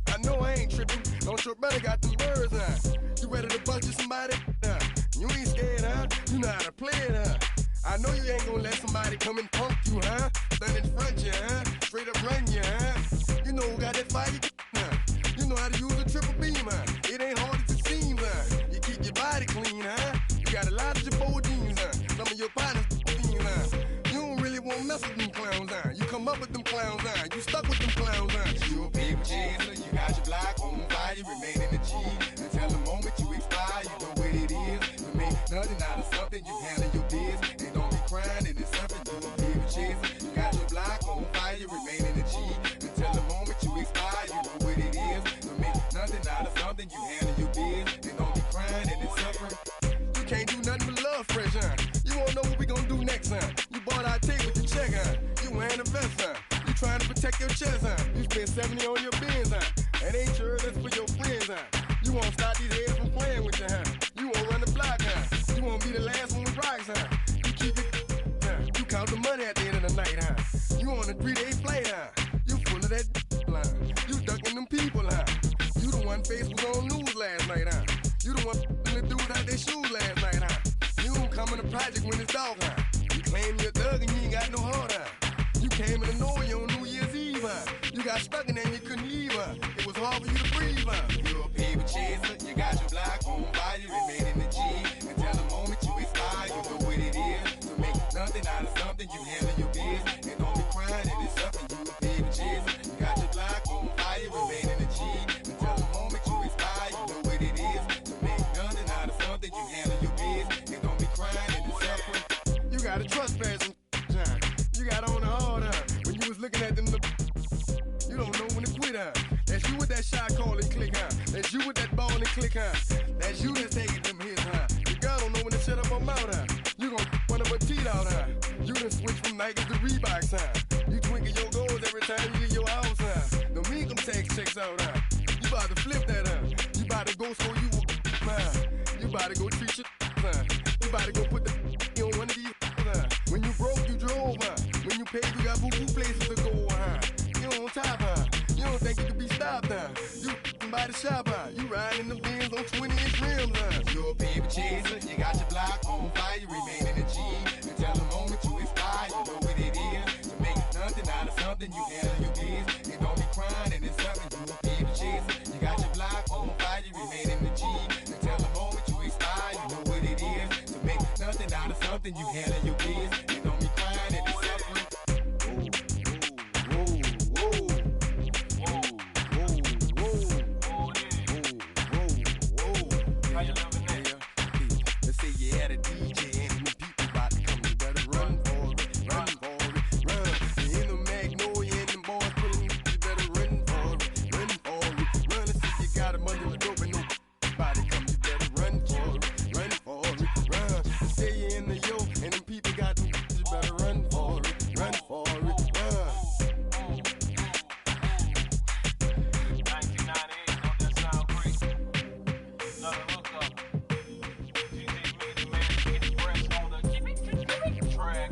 Speaker 2: I know I ain't tripping, don't your brother got them birds, huh? You ready to bust you somebody, huh? You ain't scared, huh? You know how to play it, huh? I know you ain't gonna let somebody come and punk you, huh? Stand in front you, huh? Straight up run you, huh? You know who got that fire, huh? You know how to use a triple beam, huh? It ain't hard as it seems, huh? You keep your body clean, huh? You got a lot of your jeans, huh? Some of your partners, huh? You don't really want to mess with them clowns, huh? You come up with them clowns, huh? You stuck with them clowns, huh? You a paper chaser, you got your block on fire, you remain in the G. Until the moment you expire, you know what it is. You make nothing out of something, you handle your biz. And don't be crying, and it's something, you a paper chaser. You got your block on fire, you remain in the G. Until the moment you expire, you know what it is. Nothing out of something, you handle your biz. And don't be crying and it's suffering. You can't do nothing but love fresh, huh? You won't know what we gonna do next, huh? You bought our tape with your check, huh? You wearing a vest, huh? You trying to protect your chest, huh? You spend 70 on your bins, huh? That ain't sure that's for your friends, huh? You won't stop these heads from playing with you, huh? You won't run the block, huh? You won't be the last one with rocks, huh? You keep it, huh? You count the money at the end of the night, huh? You on a 3-day flight, huh? You full of that line. You ducking them people, huh? You the one face was on news last night, huh? You the one the dudes out their shoes last night, huh? You don't come in the project when it's dark, huh? You claim you're a thug and you ain't got no heart, huh? You came in the Norway on New Year's Eve, huh? You got stuck in there and you couldn't leave, huh? It was hard for you to breathe, huh? You a paper chaser, you got your block on fire, you remain in the G. Until the moment you expire, you know what it is. To make nothing out of something, you handle your biz. And don't be crying, it is something, you a paper chaser. You got your block on fire, you remain in the G. Until the moment you expire, you know what it is. To make nothing out of something, you handle your biz. And don't be crying, it is suffering. You got a trespassing time. You got on the hard, huh? When click, huh? That's you that's taking them hits, huh? The girl don't know when to shut up her mouth, huh? You gon' one of her teeth out, huh? You done switch from Nikes to Reeboks, huh? You twinkle your goals every time you leave your house, huh? Don't mean them tax checks out, huh? You about to flip that, huh? You about to go so you huh? You about to go treat your huh? You about to go put the on one of these, huh? When you broke, you drove, huh? When you paid, you got boo-boo places to go, huh? You on top, huh? You don't think you can be stopped, huh? You by the shop, huh? You riding in the Benz on 20-inch rims, huh?
Speaker 13: You're a baby chaser, you got your block on fire, you remain in the G. Until the moment you expire, you know what it is. To make nothing out of something, you handle your biz. You don't be crying and it's something, you a baby chaser. You got your block on fire, you remain in the G. Until the moment you expire, you know what it is. To make nothing out of something, you handle your biz. You don't be crying and it's something.
Speaker 2: Let's say you had a DJ and the people about to come, you better run for it, run for it, run. You in the Magnolia and them boys pulling you better run for it, run for it, run. Let's say you got them under the dope and nobody come, you better run for it, run for it, run. Let's say you in the yo and them people got them, you better run for it, run for it, run.
Speaker 14: 1998, don't that sound great? Another hookup. Track.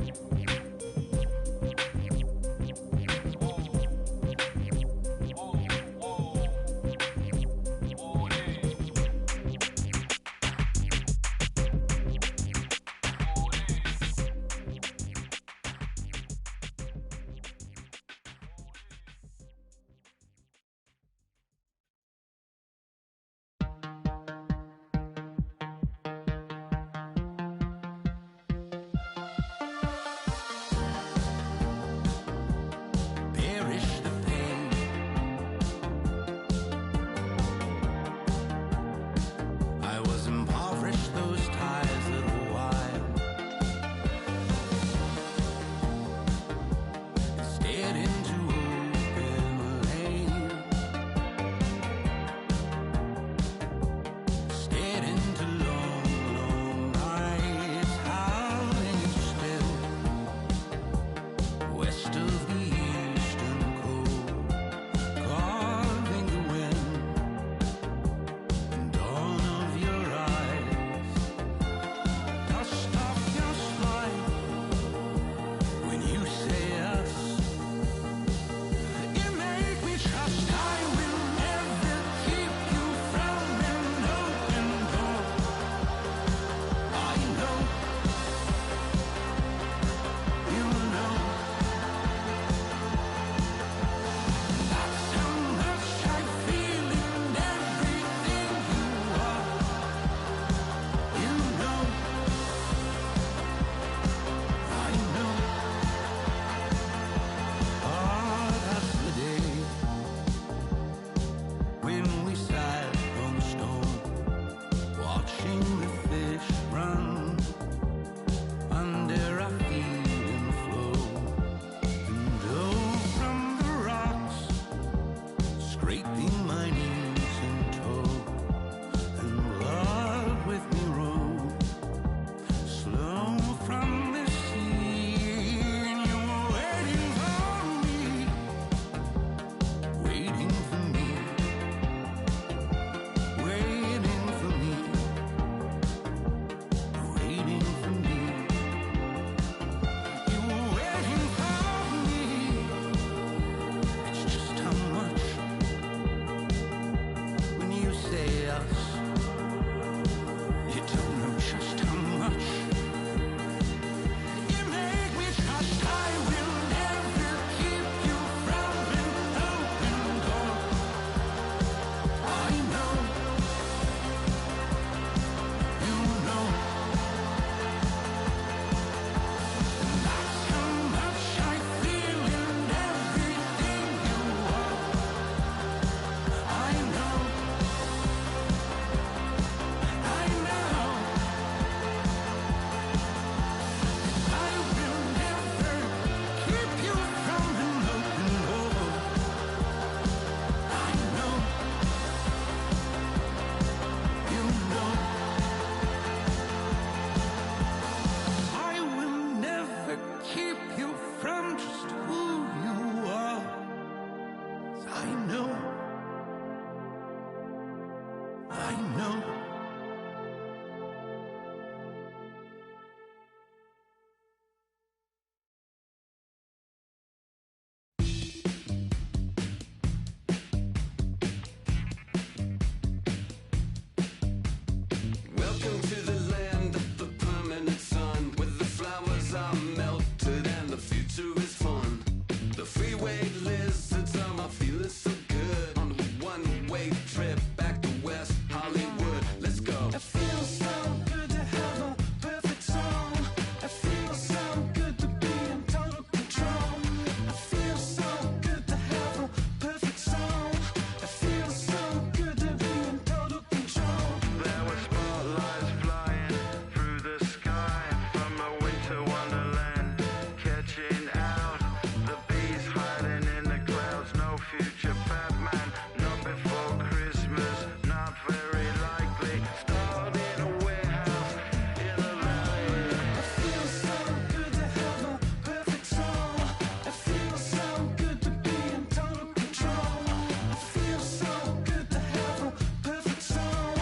Speaker 15: Welcome to the land of the permanent sun, where the flowers are melted and the future is fun. The freeway lizards are my feeling so good on a one-way trip back to West Hollywood. Let's go.
Speaker 3: It feels so good to have a perfect song. It feels so good to be in total control. It feels so good to have a perfect song. It feels so good to be in total control.
Speaker 14: There were spotlights flying through the sky from a winter wonderland, catching out the bees hiding in the clouds. No future Batman, not before Christmas, not very likely. Starred in a warehouse in the valley.
Speaker 3: It feels so good to have a perfect song. It feels so good to be in total control. It feels so good to have a perfect song.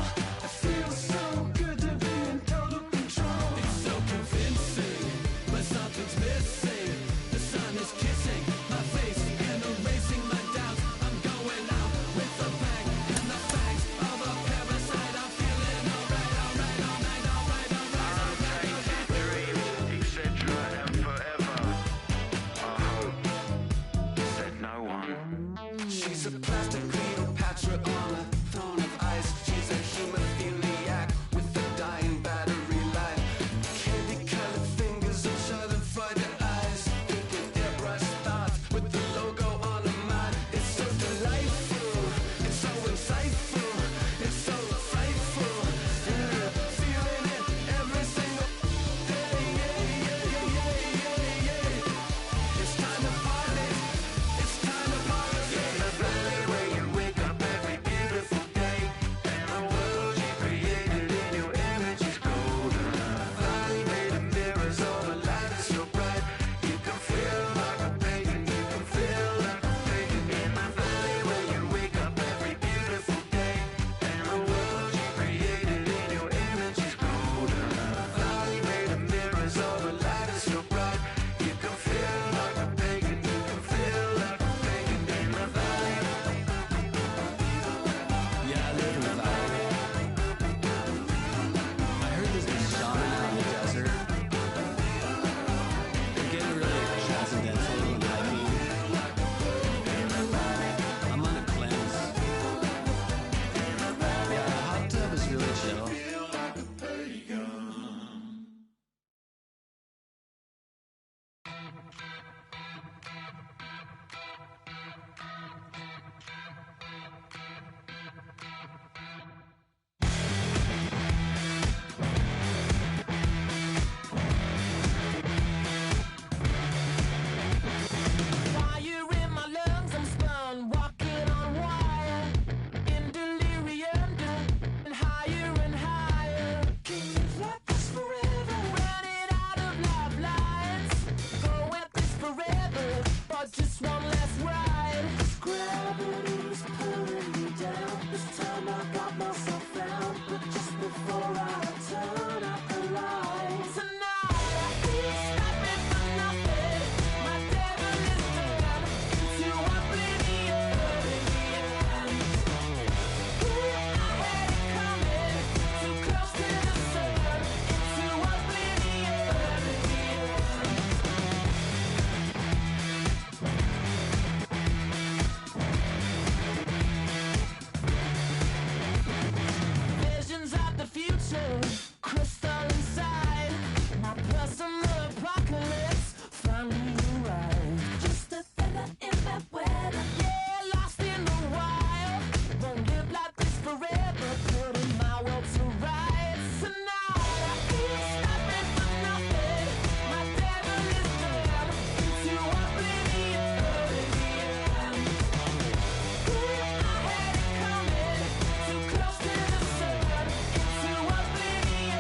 Speaker 3: It feels so good to be in total control.
Speaker 15: It's so convincing, but something's missing. The sun is kissing my face and erasing my doubts. I'm going out with a bang and the fangs of a parasite. I'm feeling alright, alright, alright, alright, alright, alright.
Speaker 14: Dream, etc. and forever. I hope, said no one.
Speaker 15: She's a plastic Cleopatra on a throne of ice. She's a hemophiliac with a dying battery life. Candy-colored fingers and shut-and-frightened eyes. Thinking airbrush thoughts with the logo on her mind. It's so delightful, it's so insightful, it's so frightful. Yeah, feeling it every single day. Yeah, yeah, yeah, yeah, yeah. It's time to party. It's time to party.
Speaker 14: In the valley where you wake up every beautiful day, and the world you created in your image is golden.
Speaker 15: Valley made of mirrors, all the light is so bright. You can feel like a pagan, you can feel like a pagan.
Speaker 14: In the valley where you wake up every beautiful day, and the world you created in your image is golden.
Speaker 15: Valley made of mirrors, all the light is so bright. You can feel like a pagan, you can feel like a pagan in the valley.
Speaker 16: Yeah, I live in the valley. I heard there's this shaman out in the desert. They're getting really transcendental and hypey. I'm on a cleanse. Yeah, the hot tub is really chill.
Speaker 3: Fire in my lungs, I'm spun, walking on wire. In delirium, and higher and higher. Can you like this forever? Running out of love lines. Go at this forever, but just one last ride. This gravity's pulling me down. This time I got myself found, but just before I turn out the lights. Tonight I feel stopping for nothing. My devil is done into oblivion. I had it coming, too close to the sun, into oblivion. Visions of the future, crystal inside. My personal apocalypse finally arrived. Just a feather in that weather. Yeah, lost in the wild. Won't live like this forever. Putting my world to rights. Tonight I feel stopping for nothing. My devil is done into oblivion. I had it coming, too close to the sun, into oblivion.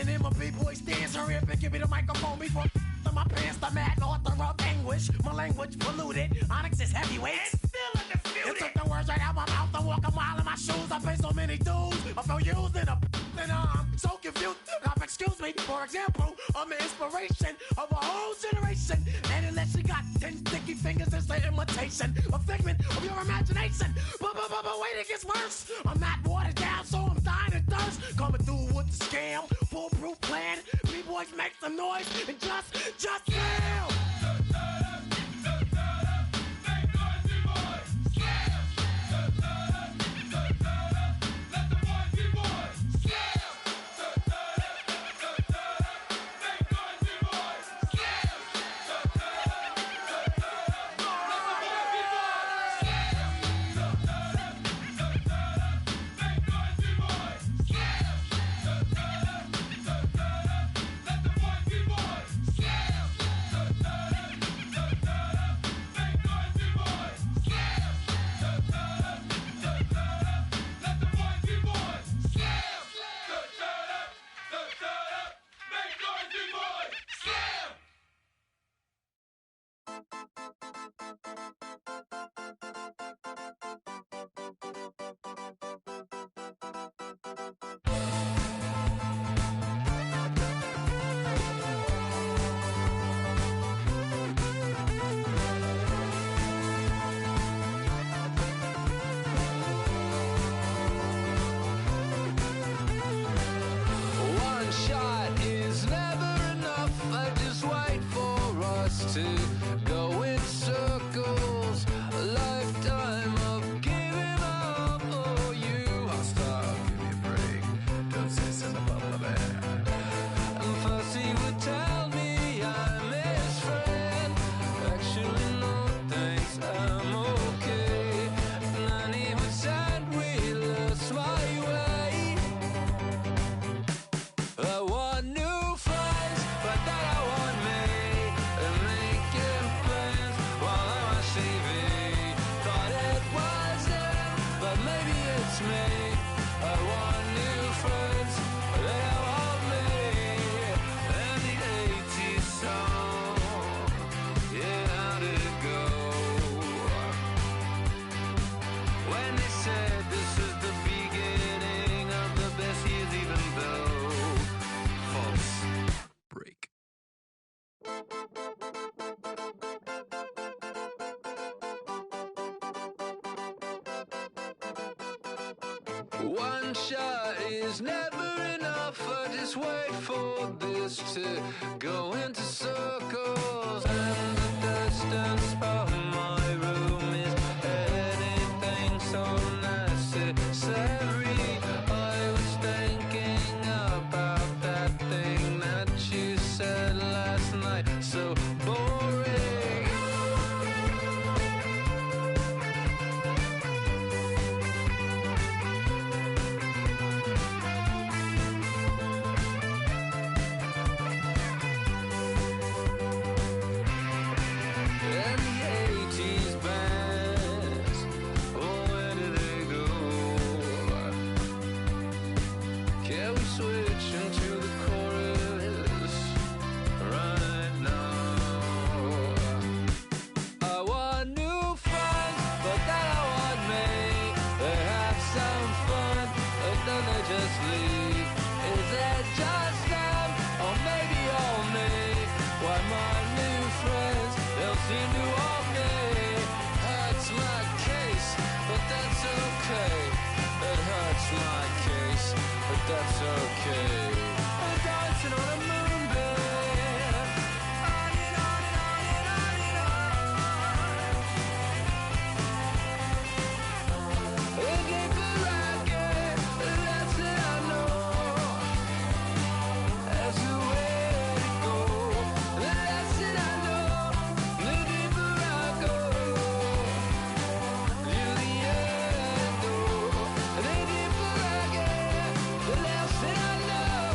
Speaker 17: standing in my B-boy stance. Hurry up and give me the microphone before my pants. The mad author of anguish. My language polluted. Onyx is heavyweight. And still undefeated. You took the words right out my mouth. I walk a mile in my shoes. I pay so many dues. I feel used in and I'm so confused. Excuse me, for example, I'm an inspiration of a whole generation. And unless you got 10 sticky fingers, it's an imitation, a figment of your imagination. But wait, it gets worse. I'm not watered down, so I'm dying of thirst. Coming through with the scam, foolproof plan. B-boys make some noise and just fail.
Speaker 15: To go in circles, a lifetime of giving up. Oh, you hostile, give me a break. Don't say in the bubble of air. And first he would tell me I'm his friend. Actually, no thanks, I'm okay. And then he would send me lost my way. I want new friends, but then I want me. One shot is never enough. I just wait for this to go into circles. And the distance from my room is anything so necessary. I was thinking about that thing that you said last night. So boring. That's okay. I'm dancing on a moonbeam. On and on and on and on and on. The deeper I get, the less that I know. That's the way to go. The less that I know, the deeper I go. Till the end, oh. The deeper I get, the less that I know.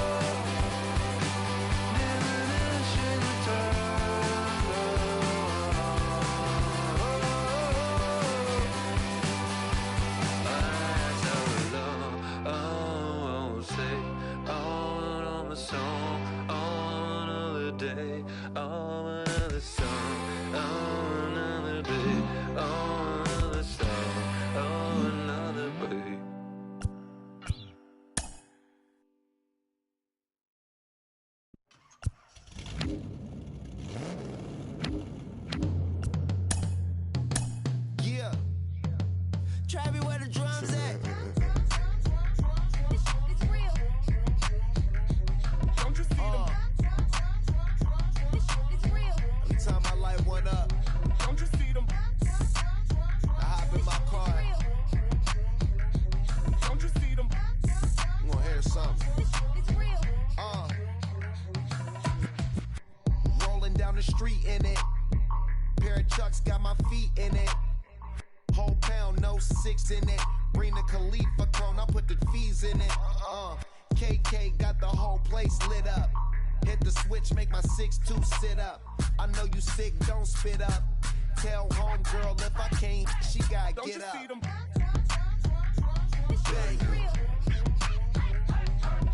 Speaker 15: Travis, where the drums at?
Speaker 2: Don't you see them? Every time I light one up, don't you see them? I hop in my car. Don't you see them? You gonna hear something? Rolling down the street in it. Pair of Chucks got my feet in it. Whole pound, no 6 in it. Bring the Khalifa cone, I put the fees in it. KK got the whole place lit up. Hit the switch, make my 6'2" sit up. I know you sick, don't spit up. Tell homegirl if I can't, she gotta get up. Bang.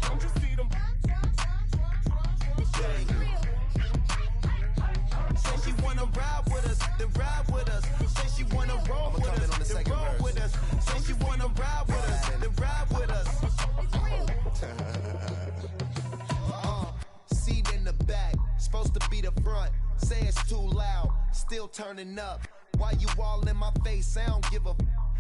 Speaker 2: Don't you see them? Bang. Say she wanna ride with us, then ride with us. Say she wanna roll with us, then roll with us. Say she wanna ride with us, then ride with us. Seat in the back, supposed to be the front. Say it's too loud, still turning up. Why you all in my face? I don't give a f.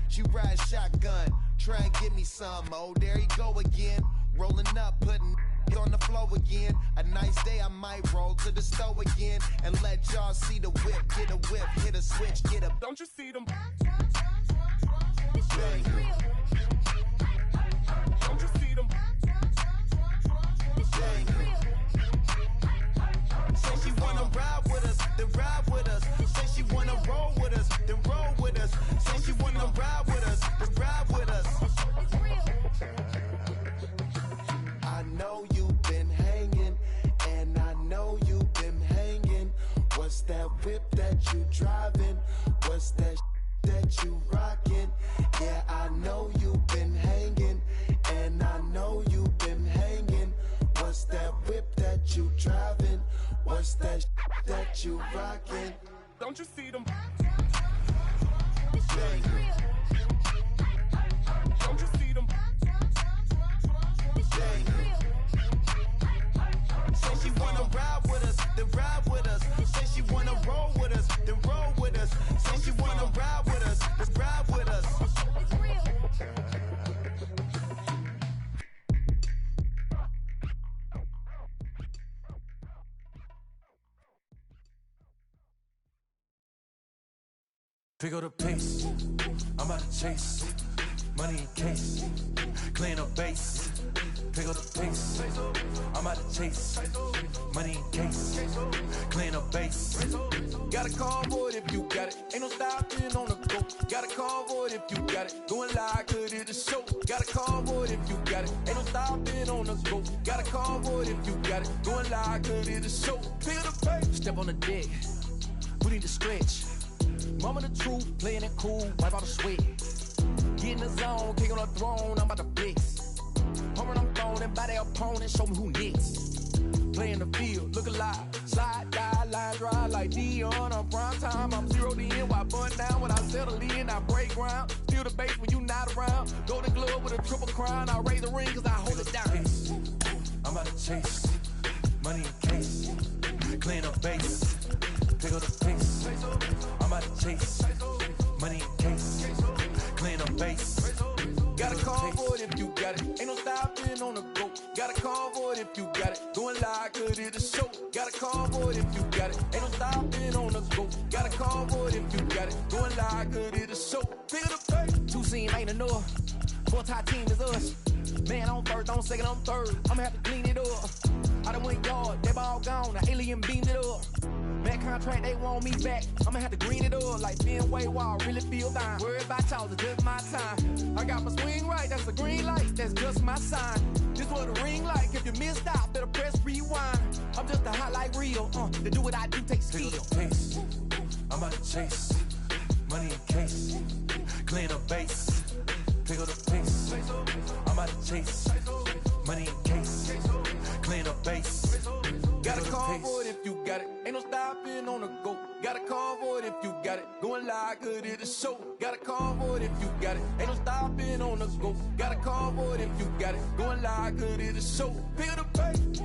Speaker 2: She ride shotgun, try and give me some. Oh, there he go again. Rolling up, putting on the floor again. A nice day, I might roll to the store again and let y'all see the whip. Get a whip, hit a switch, get a. Don't you see them? Bang. Don't you see them? Bang. Say she wanna ride with us, then ride with us. Say she wanna roll with us, then roll with us. Say she wanna ride with us, then ride with us. I know you've been hanging, and I know you've been hanging. What's that whip that you driving? What's that that you rocking? Yeah, I know you've been hanging, and I know you've been hanging. What's that whip that you driving? What's that that you rocking? Don't you see them? Bang. Don't you see them? Bang. Say she wanna ride with us, then ride with us. Say she wanna roll with us, then roll with us. Say she wanna ride with us, then ride with us.
Speaker 11: Pick up the pace, I'm about to chase. Money in case, clean up base. Pick up the pace, I'm about to chase. Money in case, clean up base. Got a convoy if you got it. Ain't no stopping on the go. Got a convoy if you got it. Going live, could it a show? Got a convoy if you got it. Ain't no stopping on the go. Got a convoy if you got it. Going live, could it a show? Pick up the pace. Step on the deck, we need to stretch. Mama the truth, playing it cool, wipe out the sweat. Get in the zone, king on the throne, I'm about to flex. Homing on phone and by their opponent, show me who next. Play in the field, look alive. Slide, die, line drive like Dion on prime time. I'm 0 to end, while bun down when I settle in, I break ground. Steal the base when you not around. Golden glove with a triple crown, I raise the ring cause I hold it down. I'm about to chase, money in case, clean up base. Pick up the pace, I'm about to chase. Money in case, clean up base. Got a convoy if you got it. Ain't no stopping on the go. Got a convoy if you got it. Going live, could it a show? Got a convoy if you got it. Ain't no stopping on the go. Got a convoy if you got it. Going live, could it a show? Pick up the pace. Two scene ain't enough. Four tie team is us. Man on first, on second, on third. I'ma have to clean it up. I done went yard, they ball gone. The alien beamed it up. Bad contract, they want me back. I'ma have to green it up like Fenway Wall. Really feel fine. Worry about y'all, it's just my time. I got my swing right, that's a green light. That's just my sign. This what a ring like. If you missed out, better press rewind. I'm just a highlight reel. To do what I do takes skill. Pace. I'm about to chase. Money in case. Clean up base. Pick up the pace. I'm about to chase. Money in case. Clean up base. Got a convoy if you got it. Ain't no stopping on the go. Got a convoy if you got it. Going live, could it a show? Got a convoy if you got it. Ain't no stopping on the go. Got a convoy if you got it. Going live, could it a show? Pick up the pace.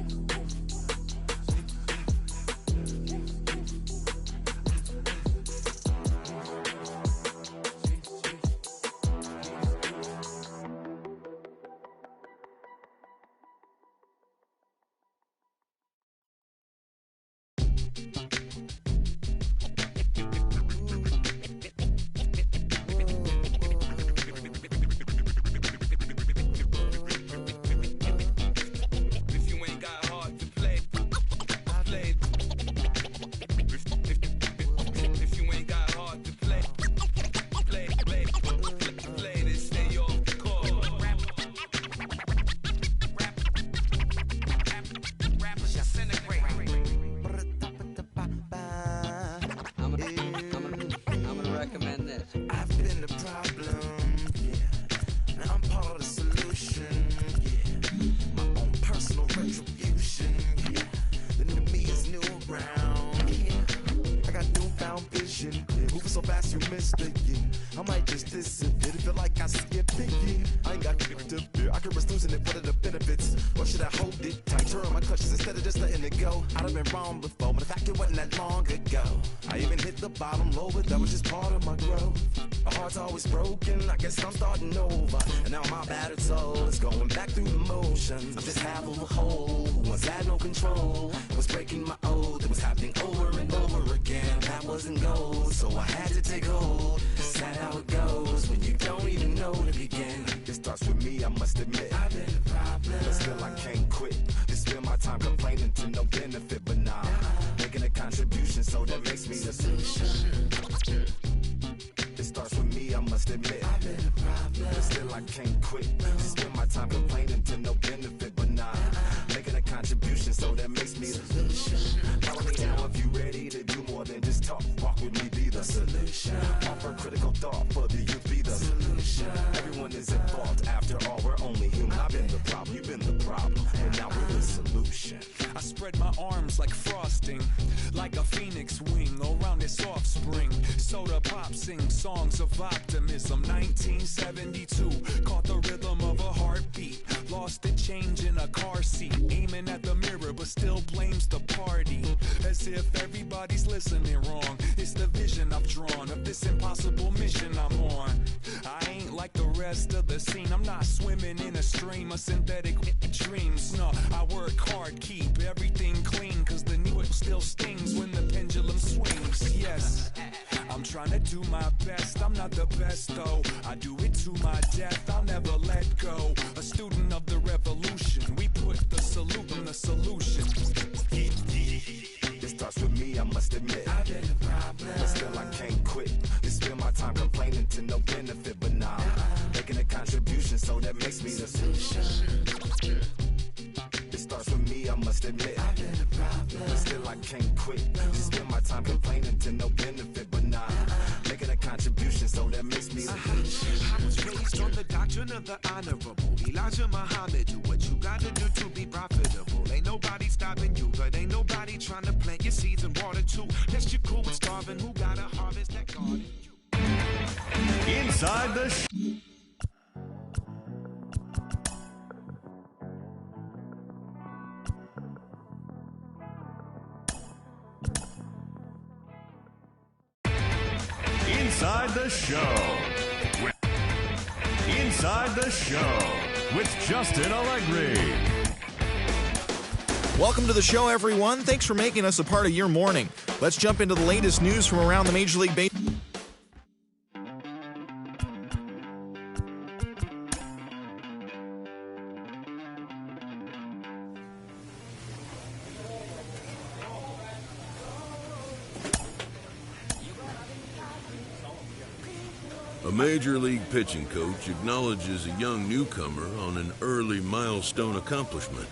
Speaker 18: you missed it, yeah. I might just disappear to feel like I skipped it, yeah. I ain't got to fear. I could risk losing it. What are the benefits? Or should I hold it tight? Turn my clutches instead of just letting it go. I'd have been wrong before, but the fact it wasn't that long ago. I even hit the bottom low, but that was just part of my growth. My heart's always broken. I guess I'm starting over. And now my battered soul is going back through the motions. I'm just half of a whole who once had no control. I was breaking my oath. It was happening over and over again. That wasn't gold, so I had to take hold. Sad how it goes when you don't even know to begin. It starts with me, I must admit. I've been a problem, but still I can't quit. Just spend my time complaining to no benefit, but nah, making a contribution, so that makes me the solution. It starts with me, I must admit. I've been a problem, but still I can't quit. Just spend my time complaining to no benefit, but nah, making a contribution, so that makes me the solution. Follow me now if you ready to do more than just talk. Walk with me, be the solution. Offer critical thought for the youth, be the solution. Everyone is involved, after all, we're only human. I've been the problem, you've been the problem, and now we're the solution.
Speaker 11: I spread my arms like frosting, like a phoenix wing around its offspring. Soda pop sing songs of optimism. 1972, caught the rhythm of a heartbeat. Lost the change in a car seat, aiming at the mirror but still blames the party. As if everybody's listening wrong. It's the vision I've drawn of this impossible mission I'm on. I ain't like the rest of the scene. I'm not swimming in a stream of synthetic dreams. No, I work hard, keep everything clean, cause the needle still stings when the pendulum swings. Yes, I'm trying to do my best. I'm not the best though. I do it to my death. I'll never let go. A student of the revolution. We put the salute in the solution.
Speaker 18: It starts with me, I must admit. I've been a problem, but still I can't quit. Just spend my time complaining to no benefit, but nah, making a contribution, so that makes me the solution. It starts with me, I must admit. I've been a problem, but still I can't quit. Just spend my time complaining to no benefit, but nah, making a contribution, so that makes me the solution.
Speaker 19: I was raised on the doctrine of the honorable Elijah Muhammad. Do what you gotta do to be profitable. Ain't nobody stopping you, but ain't nobody trying to plant your seeds and water too. Lest you're cool with starving, who gotta harvest that garden?
Speaker 6: Inside the Inside the Show. Inside the Show with Justin Allegri.
Speaker 20: Welcome to the show, everyone. Thanks for making us a part of your morning. Let's jump into the latest news from around the Major League Baseball.
Speaker 21: A Major League pitching coach acknowledges a young newcomer on an early milestone accomplishment.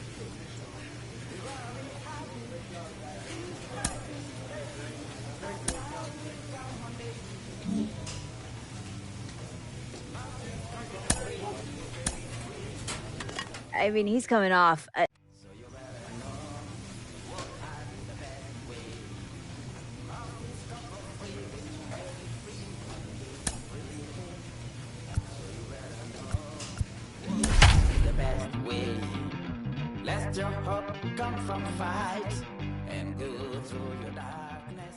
Speaker 22: I mean, he's coming off.
Speaker 3: Let your hope come from fight and go through your darkness.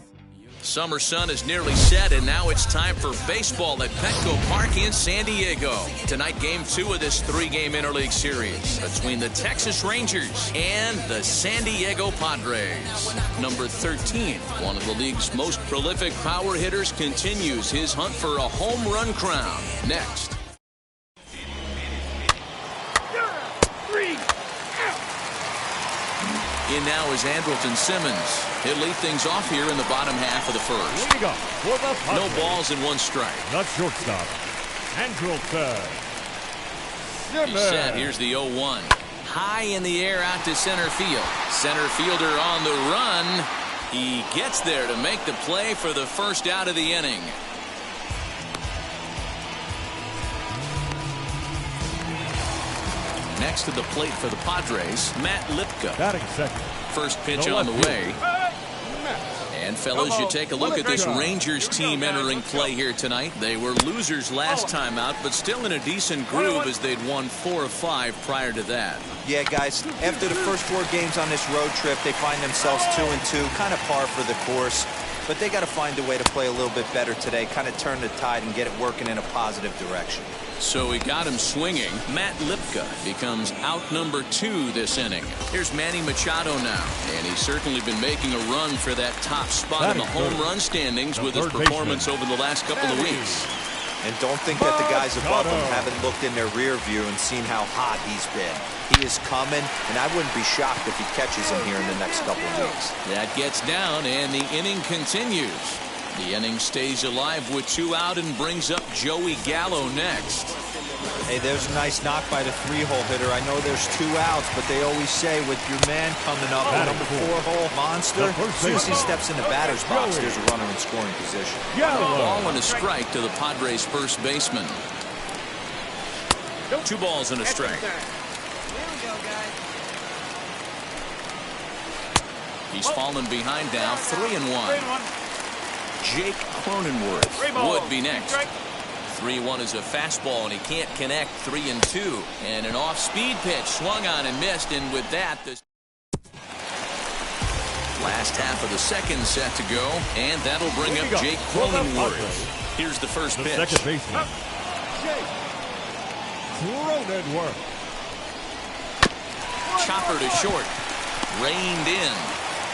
Speaker 5: Summer sun is nearly set, and now it's time for baseball at Petco Park in San Diego. Tonight, Game 2 of this 3-game interleague series between the Texas Rangers and the San Diego Padres. Number 13, one of the league's most prolific power hitters, continues his hunt for a home run crown. Next. In now is Andrelton Simmons. He'll lead things off here in the bottom half of the first.
Speaker 6: Leading off for the Padres.
Speaker 5: No balls and one strike.
Speaker 6: The shortstop, Andrelton Simmons.
Speaker 5: Set. Here's the 0-1. High in the air out to center field. Center fielder on the run. He gets there to make the play for the first out of the inning. Next to the plate for the Padres, Matt Lipka.
Speaker 6: Batting second.
Speaker 5: First pitch
Speaker 6: The
Speaker 5: on the
Speaker 6: left
Speaker 5: way. And fellas, you take a look at this Rangers team entering play here tonight. They were losers last time out, but still in a decent groove as they'd won 4 of 5 prior to that.
Speaker 7: Yeah, guys, after the first 4 games on this road trip, they find themselves 2-2, kind of par for the course. But they got to find a way to play a little bit better today, kind of turn the tide and get it working in a positive direction.
Speaker 5: So he got him swinging. Matt Lipka becomes out number 2 this inning. Here's Manny Machado now, and he's certainly been making a run for that top spot in the home run standings with his performance over the last couple of weeks.
Speaker 7: And don't think that the guys above him haven't looked in their rear view and seen how hot he's been. He is coming, and I wouldn't be shocked if he catches him here in the next couple of weeks.
Speaker 5: That gets down, and the inning continues. The inning stays alive with 2 out and brings up Joey Gallo next.
Speaker 7: Hey, there's a nice knock by the 3-hole hitter. I know there's 2 outs, but they always say with your man coming up, number 4-hole monster, as soon as he steps in the batter's box, there's a runner in scoring position.
Speaker 5: Ball and a strike to the Padres' first baseman. 2 balls and a strike. He's fallen behind now, 3-1. Jake Cronenworth would be next. 3-1 is a fastball, and he can't connect. 3-2, and an off-speed pitch swung on and missed. And with that, the last half of the second set to go, and that'll bring up Jake Cronenworth. Here's the first pitch.
Speaker 6: Second baseman, Jake Cronenworth.
Speaker 5: Chopper to short, reined in.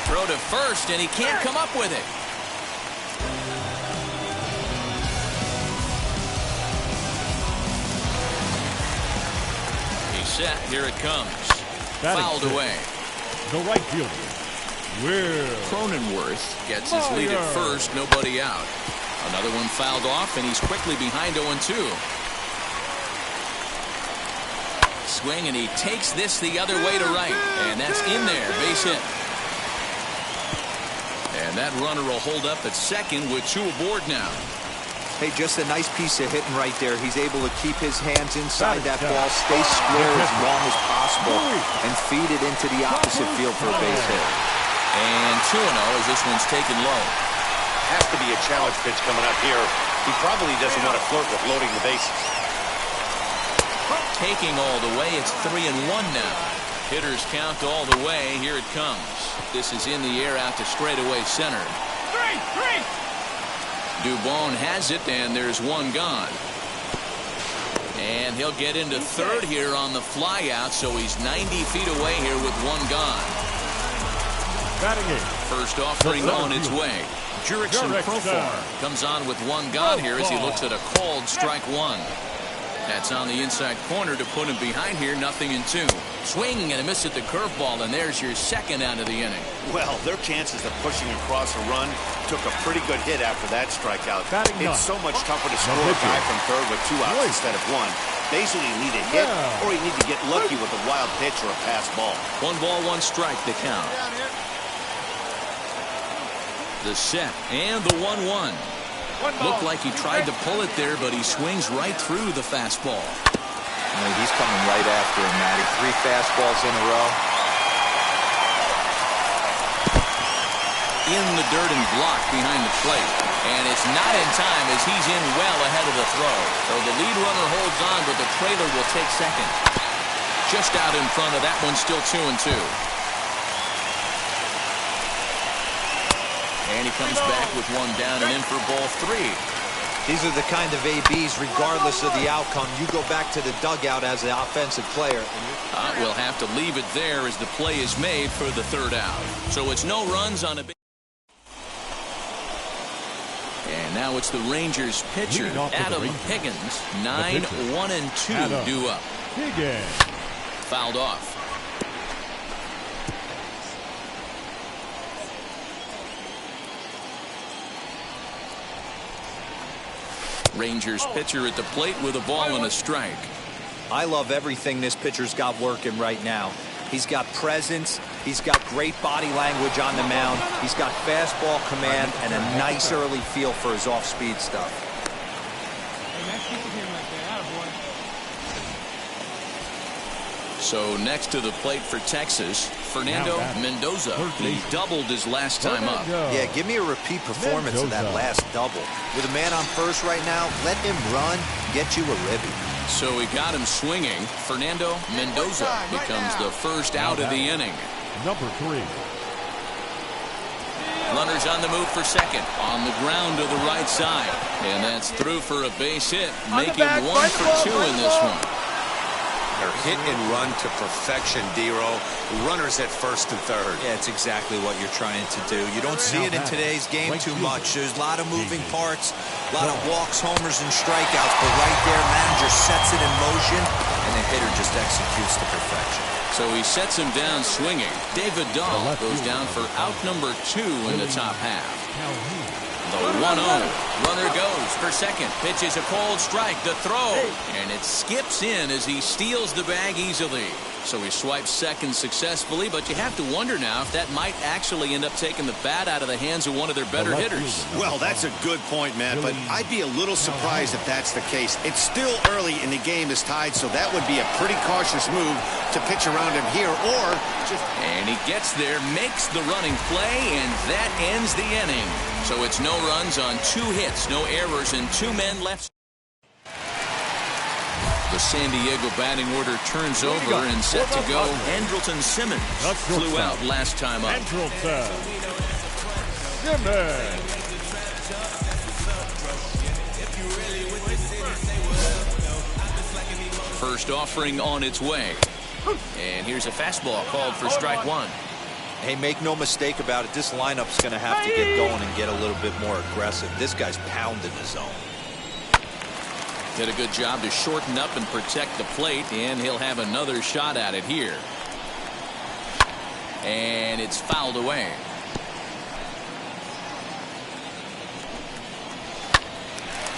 Speaker 5: Throw to first, and he can't come up with it. Set, here it comes. Fouled away.
Speaker 6: The right fielder, Will
Speaker 5: Cronenworth gets his lead at first, nobody out. Another one fouled off, and he's quickly behind 0-2. Swing, and he takes this the other way to right, and that's in there, base hit. And that runner will hold up at second with 2 aboard now.
Speaker 7: Hey, just a nice piece of hitting right there. He's able to keep his hands inside that ball, stay square as long as possible, and feed it into the opposite field for a base hit.
Speaker 5: And 2-0 as this one's taken low.
Speaker 9: Has to be a challenge pitch coming up here. He probably doesn't want to flirt with loading the bases.
Speaker 5: Taking all the way, it's 3-1 now. Hitters count all the way. Here it comes. This is in the air out to straightaway center.
Speaker 17: 3-3.
Speaker 5: Dubon has it, and there's 1 gone. And he'll get into third here on the fly out, so he's 90 feet away here with 1 gone. First offering on its way. Jurickson Profar comes on with 1 gone here as he looks at a called strike 1. That's on the inside corner to put him behind here, 0-2. Swing and a miss at the curveball, and there's your second out of the inning.
Speaker 9: Well, their chances of pushing across a run took a pretty good hit after that strikeout. It's so much tougher to score a guy from third with 2 outs instead of 1. Basically, you need a hit, or you need to get lucky with a wild pitch or a pass ball.
Speaker 5: 1 ball, 1 strike to count. The set and the 1-1. Looked like he tried to pull it there, but he swings right through the fastball.
Speaker 7: He's coming right after him, Matty. 3 fastballs in a row.
Speaker 5: In the dirt and blocked behind the plate. And it's not in time as he's in well ahead of the throw. So the lead runner holds on, but the trailer will take second. Just out in front of that one, still 2-2. And he comes back with 1 down and in for ball 3.
Speaker 7: These are the kind of ABs, regardless of the outcome. You go back to the dugout as an offensive player.
Speaker 5: We'll have to leave it there as the play is made for the 3rd out. So it's no runs on a big. And now it's the Rangers pitcher, Adam Higgins. 9-1-2 due up. Fouled off. Rangers pitcher at the plate with a ball and a strike.
Speaker 7: I love everything this pitcher's got working right now. He's got presence. He's got great body language on the mound. He's got fastball command and a nice early feel for his off-speed stuff.
Speaker 5: So next to the plate for Texas, Fernando Mendoza. He doubled his last time up.
Speaker 7: Yeah, give me a repeat performance of that last double. With a man on first right now, let him run, get you a ribby.
Speaker 5: So he got him swinging. Fernando Mendoza becomes the first out of the inning.
Speaker 6: Number 3.
Speaker 5: Runners on the move for second. On the ground to the right side. And that's through for a base hit. Make him 1 for 2 in this one.
Speaker 9: They're hit and run to perfection, D-Row. Runners at first and third.
Speaker 7: Yeah, it's exactly what you're trying to do. You don't see it in today's game too much. There's a lot of moving parts, a lot of walks, homers, and strikeouts. But right there, manager sets it in motion, and the hitter just executes to perfection.
Speaker 5: So he sets him down swinging. David Dahl goes down for out number 2 in the top half. The 1-0. Runner goes for second. Pitches a cold strike. The throw. And it skips in as he steals the bag easily. So he swipes second successfully, but you have to wonder now if that might actually end up taking the bat out of the hands of one of their better hitters.
Speaker 9: Well, that's a good point, Matt, but I'd be a little surprised if that's the case. It's still early and the game is tied, so that would be a pretty cautious move to pitch around him here, or just...
Speaker 5: And he gets there, makes the running play, and that ends the inning. So it's no runs on 2 hits, no errors, and 2 men left. The San Diego batting order turns over and set to go. Andrelton Simmons flew out last time up.
Speaker 6: Andrelton Simmons.
Speaker 5: First offering on its way. And here's a fastball called for strike 1.
Speaker 7: Hey, make no mistake about it. This lineup's going to have to get going and get a little bit more aggressive. This guy's pounding the zone.
Speaker 5: Did a good job to shorten up and protect the plate, and he'll have another shot at it here. And it's fouled away.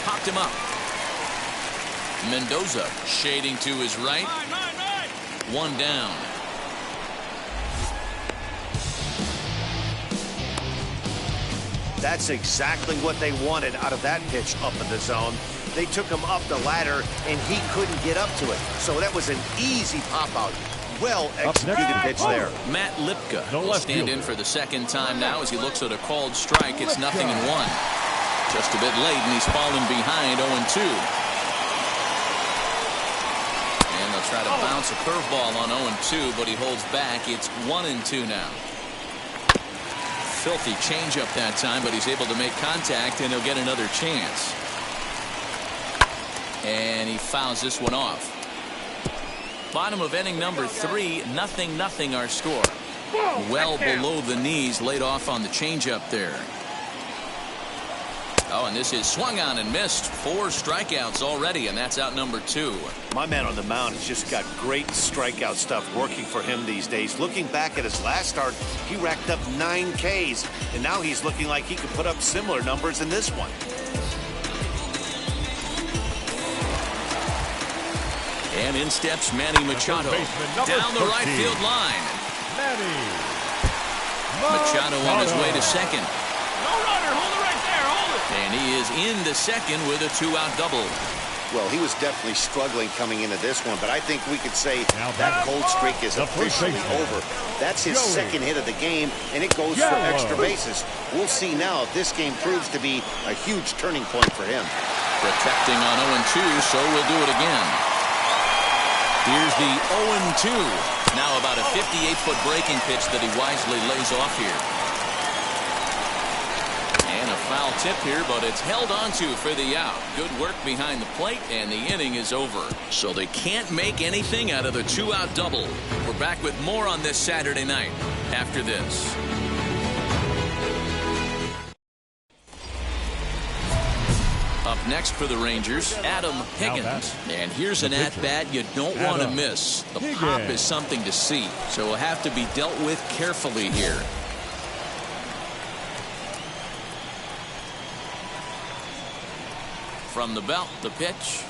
Speaker 5: Popped him up. Mendoza shading to his right. 1 down.
Speaker 9: That's exactly what they wanted out of that pitch up in the zone. They took him up the ladder, and he couldn't get up to it. So that was an easy pop-out. Well executed pitch there.
Speaker 5: Matt Lipka will stand in for the second time now as he looks at a called strike. It's 0-1. Just a bit late, and he's fallen behind 0-2. And they'll try to bounce a curveball on 0-2, but he holds back. It's 1-2 now. Filthy changeup that time, but he's able to make contact, and he'll get another chance. And he fouls this one off. Bottom of inning number 3, 0-0 our score. Well below the knees, laid off on the changeup there. Oh, and this is swung on and missed. 4 strikeouts already, and that's out number 2.
Speaker 9: My man on the mound has just got great strikeout stuff working for him these days. Looking back at his last start, he racked up 9 Ks, and now he's looking like he could put up similar numbers in this one.
Speaker 5: And in steps Manny Machado down the right field line. Machado on his way to second.
Speaker 4: No runner, hold it right there, hold it.
Speaker 5: And he is into second with a 2-out double.
Speaker 9: Well, he was definitely struggling coming into this one, but I think we could say that cold streak is officially over. That's his second hit of the game, and it goes for extra bases. We'll see now if this game proves to be a huge turning point for him.
Speaker 5: Protecting on 0-2, so we'll do it again. Here's the 0-2. Now about a 58-foot breaking pitch that he wisely lays off here. And a foul tip here, but it's held onto for the out. Good work behind the plate, and the inning is over. So they can't make anything out of the 2-out double. We're back with more on this Saturday night after this. Up next for the Rangers, Adam Higgins. And here's an at-bat you don't want to miss. The pop is something to see, so will have to be dealt with carefully here. From the belt, the pitch.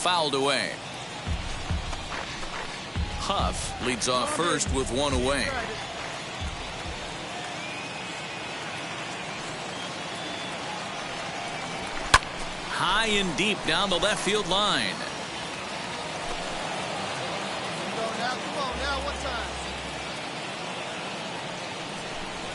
Speaker 5: Fouled away. Huff leads off first with 1 away. High and deep down the left field line.
Speaker 2: Come on now, what time?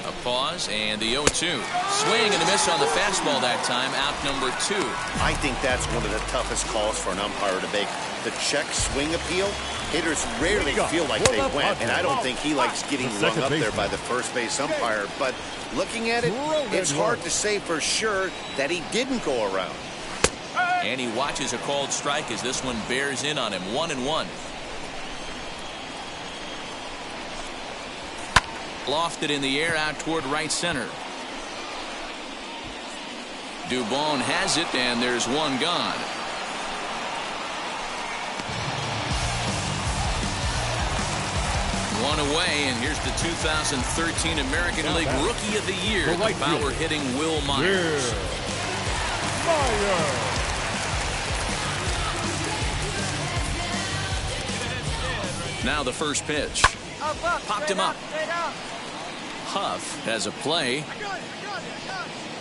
Speaker 5: A pause and the 0-2. Swing and a miss on the fastball that time. Out number 2.
Speaker 9: I think that's one of the toughest calls for an umpire to make. The check swing appeal. Hitters rarely feel like they went, and I don't think he likes getting rung up there by the first base umpire. But looking at it, it's hard to say for sure that he didn't go around.
Speaker 5: And he watches a called strike as this one bears in on him. 1-1. Lofted in the air out toward right center. Dubon has it, and there's one gone. One away, and here's the 2013 American League Rookie of the Year, the power-hitting Will Myers. Now the first pitch. Popped him up. Huff has a play.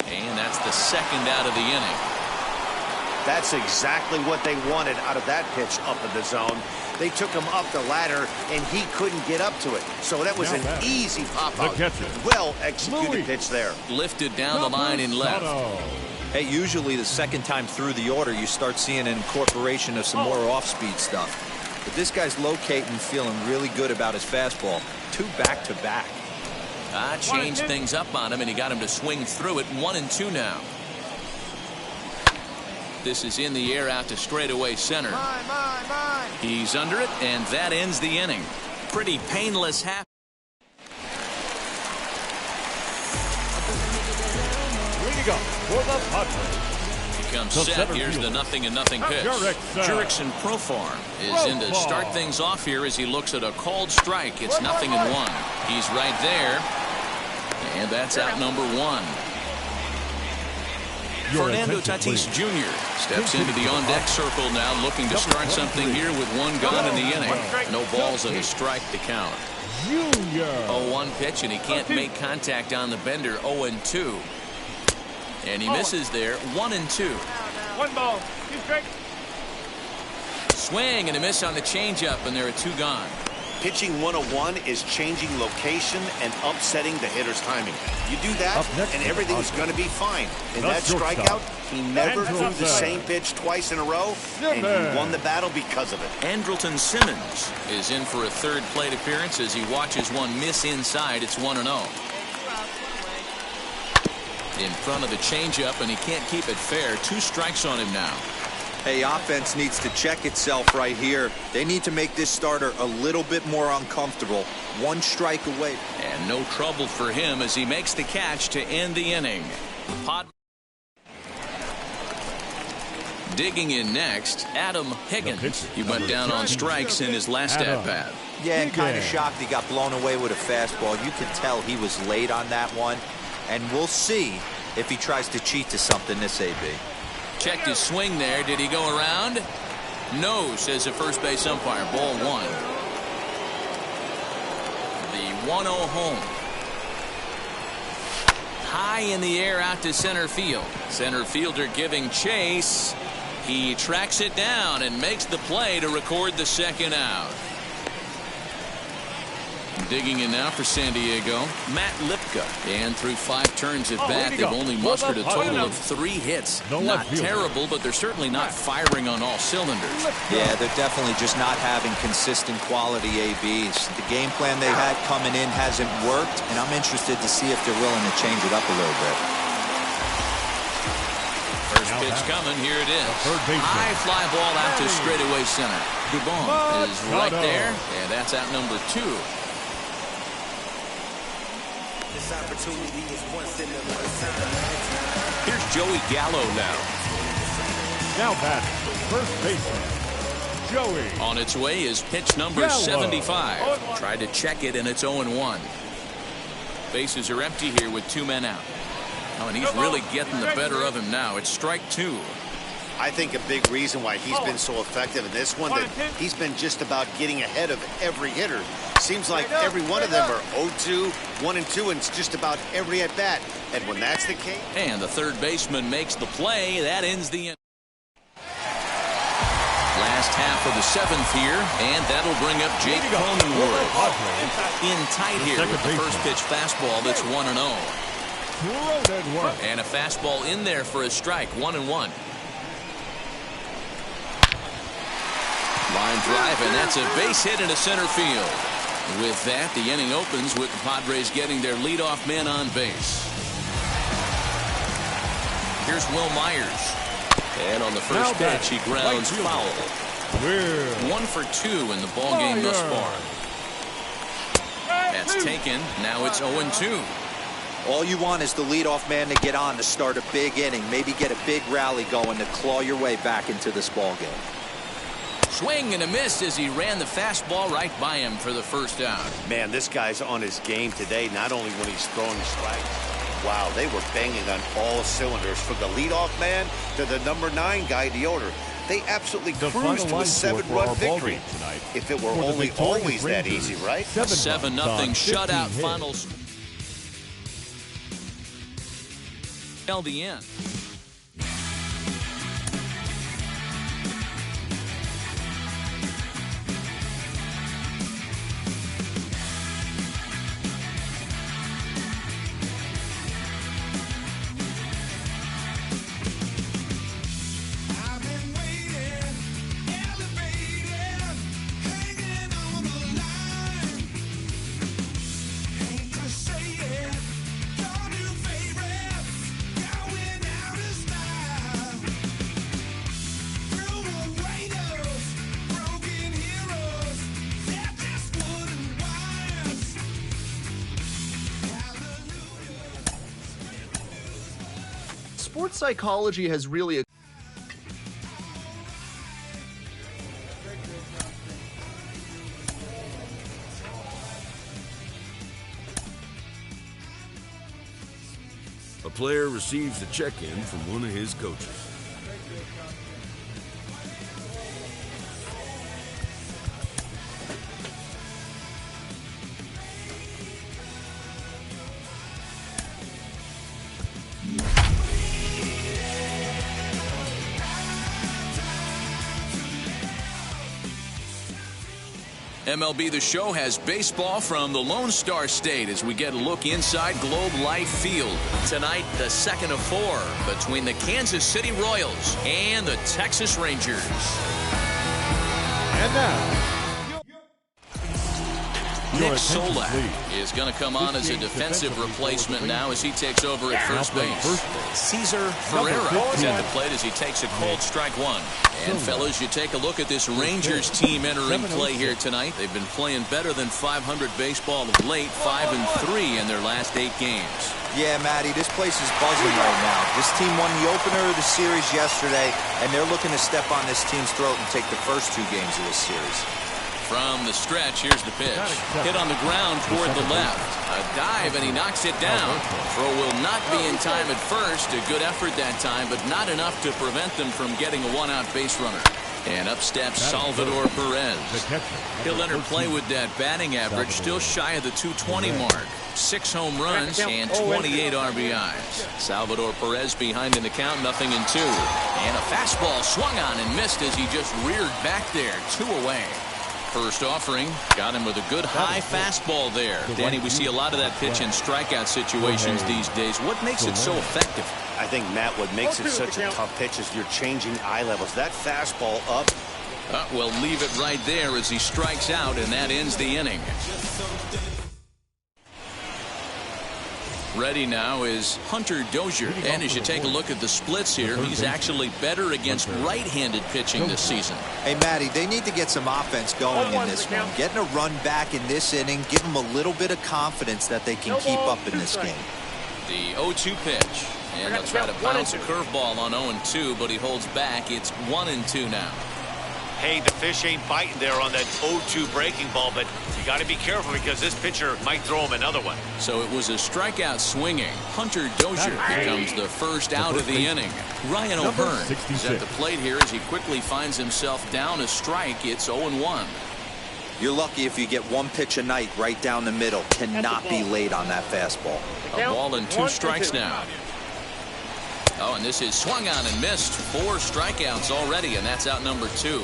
Speaker 5: And that's the second out of the inning.
Speaker 9: That's exactly what they wanted out of that pitch up in the zone. They took him up the ladder, and he couldn't get up to it. So that was an easy pop-out. Well executed pitch there.
Speaker 5: Lifted down the line in left.
Speaker 7: Hey, usually the second time through the order, you start seeing an incorporation of some more off-speed stuff. But this guy's locating, feeling really good about his fastball. 2 back-to-back.
Speaker 5: Changed things up on him, and he got him to swing through it. 1-2 now. This is in the air out to straightaway center. He's under it, and that ends the inning. Pretty painless half.
Speaker 6: Leading up for the Padres.
Speaker 5: He comes set. Here's the 0-0 pitch. Jurickson Profar is in to start things off here as he looks at a called strike. It's 0-1. He's right there, and that's out number 1. Fernando Tatis Jr. steps into the on-deck circle now, looking to start something here with one gone in the inning. No balls and a strike to count. 0-1 pitch, and he can't make contact on the bender. 0-2. And he misses there. 1-2.
Speaker 6: 1 ball. 2 strikes.
Speaker 5: Swing and a miss on the changeup, and there are 2 gone.
Speaker 9: Pitching 101 is changing location and upsetting the hitter's timing. You do that, and everything's going to be fine. In that strikeout, he never threw the same pitch twice in a row, and he won the battle because of it.
Speaker 5: Andrelton Simmons is in for a third plate appearance as he watches one miss inside. It's 1-0. In front of the changeup, and he can't keep it fair. 2 strikes on him now.
Speaker 7: Hey, offense needs to check itself right here. They need to make this starter a little bit more uncomfortable. 1 strike away.
Speaker 5: And no trouble for him as he makes the catch to end the inning. Digging in next, Adam Higgins. He went down on strikes in his last at-bat.
Speaker 7: Yeah, and kind of shocked he got blown away with a fastball. You can tell he was late on that one. And we'll see if he tries to cheat to something this AB.
Speaker 5: Checked his swing there. Did he go around? No, says the first base umpire. Ball 1. The 1-0 home. High in the air out to center field. Center fielder giving chase. He tracks it down and makes the play to record the second out. Digging in now for San Diego, Matt Lipka. And through 5 turns at bat, they've only mustered a total of 3 hits. Not terrible, but they're certainly not firing on all cylinders.
Speaker 7: Yeah, they're definitely just not having consistent quality ABs. The game plan they had coming in hasn't worked, and I'm interested to see if they're willing to change it up a little bit.
Speaker 5: First pitch coming, here it is. High fly ball out to straightaway center. Dubon is right there, and that's out number 2.
Speaker 15: This opportunity is once in a lifetime.
Speaker 5: Here's Joey Gallo now.
Speaker 6: Now batting, first baseman, Joey.
Speaker 5: On its way is pitch number
Speaker 6: Gallo.
Speaker 5: 75. Tried to check it, and it's 0-1. Bases are empty here with 2 men out. Oh, and he's really getting the better of him now. It's strike 2.
Speaker 9: I think a big reason why he's been so effective in this one, that he's been just about getting ahead of every hitter. Seems like every one of them are 0-2, 1-2, and it's just about every at-bat. And when that's the case...
Speaker 5: And the third baseman makes the play. That ends the inning. Last half of the 7th here, and that'll bring up Jake Cronenworth. In tight here with the first pitch fastball that's 1-0. And a fastball in there for a strike, 1-1. Line drive, and that's a base hit into center field. With that, the inning opens with the Padres getting their leadoff man on base. Here's Will Myers. And on the first pitch, he grounds foul. 1 for 2 in the ballgame thus far. That's taken. Now it's 0-2.
Speaker 7: All you want is the leadoff man to get on to start a big inning, maybe get a big rally going to claw your way back into this ballgame.
Speaker 5: Swing and a miss as he ran the fastball right by him for the first out.
Speaker 9: Man, this guy's on his game today, not only when he's throwing strikes. Wow, they were banging on all cylinders from the leadoff man to the number 9 guy, Deodor. They absolutely cruised to a 7-run victory. If it were only always that easy, right?
Speaker 5: 7-0 shutout finals. Held the end.
Speaker 20: Sports psychology has really
Speaker 21: A player receives a check-in from one of his coaches.
Speaker 5: MLB The Show has baseball from the Lone Star State as we get a look inside Globe Life Field. Tonight, the second of 4 between the Kansas City Royals and the Texas Rangers.
Speaker 1: And now,
Speaker 5: Nick Solak is going to come on as a defensive replacement now as he takes over at first base. Cesar Ferreira is at the plate as he takes a cold strike 1. And fellas, you take a look at this Rangers team entering play here tonight. They've been playing better than 500 baseball of late, 5-3 in their last 8 games.
Speaker 7: Yeah, Matty, this place is buzzing right now. This team won the opener of the series yesterday, and they're looking to step on this team's throat and take the first 2 games of this series.
Speaker 5: From the stretch, here's the pitch. Hit on the ground toward the left. A dive, and he knocks it down. Throw will not be in time at first. A good effort that time, but not enough to prevent them from getting a 1-out base runner. And up steps Salvador Perez. He'll enter play with that batting average, still shy of the 220 mark. 6 home runs and 28 RBIs. Salvador Perez behind in the count, 0-2. And a fastball swung on and missed as he just reared back there, 2 away. First offering, got him with a good high fastball there. Danny, we see a lot of that pitch in strikeout situations these days. What makes it so effective?
Speaker 9: I think, Matt, what makes it such a tough pitch is you're changing eye levels. That fastball up.
Speaker 5: Well, leave it right there as he strikes out, and that ends the inning. Ready now is Hunter Dozier. And as you take a look at the splits here, he's actually better against right-handed pitching this season.
Speaker 7: Hey, Matty, they need to get some offense going in this one. Getting a run back in this inning, give them a little bit of confidence that they can keep up in this game.
Speaker 5: The 0-2 pitch. And they'll try to bounce a curveball on 0-2, but he holds back. It's 1-2 now.
Speaker 9: Hey, the fish ain't biting there on that 0-2 breaking ball, but you got to be careful because this pitcher might throw him another one.
Speaker 5: So it was a strikeout swinging. Hunter Dozier becomes the first out of the inning. Ryan O'Hearn is at the plate here as he quickly finds himself down a strike. It's 0-1.
Speaker 7: You're lucky if you get 1 pitch a night right down the middle. Cannot be late on that fastball.
Speaker 5: A ball and 2 strikes now. Oh, and this is swung on and missed. 4 strikeouts already, and that's out number 2.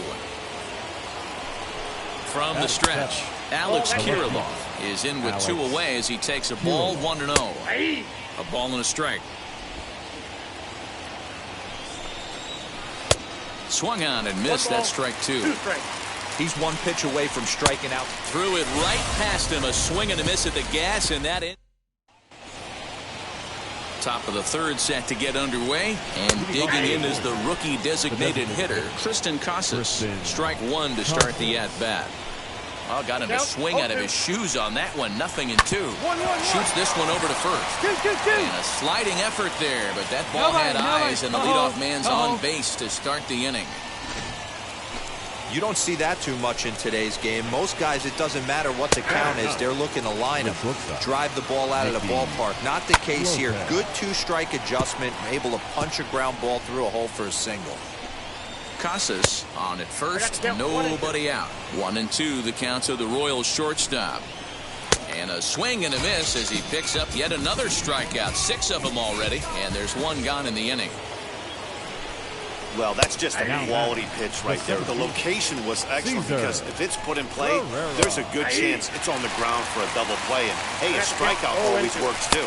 Speaker 5: from the stretch. Alex Kirilov is in with 2 away as he takes a ball 1-0. A ball and a strike. Swung on and missed. That strike 2.
Speaker 7: He's 1 pitch away from striking out.
Speaker 5: Threw it right past him. A swing and a miss at the gas, and that in. Top of the 3rd set to get underway, and digging in is the rookie designated hitter, Tristan Casas. Strike 1 to start the at-bat. Oh, got him to swing out of his shoes on that one. 0-2. Shoots this one over to first. And a sliding effort there, but that ball had eyes, and the leadoff man's on base to start the inning.
Speaker 7: You don't see that too much in today's game. Most guys, it doesn't matter what the count is. They're looking to line him, drive the ball out of the ballpark. Not the case here. Good 2-strike adjustment, able to punch a ground ball through a hole for a single.
Speaker 5: Casas on at first, nobody out. 1-2 the count of the Royals shortstop. And a swing and a miss as he picks up yet another strikeout. 6 of them already, and there's 1 gone in the inning.
Speaker 9: Well, that's just a quality pitch right there. The location was excellent because if it's put in play, there's a good chance it's on the ground for a double play. And, hey, a strikeout always works, too.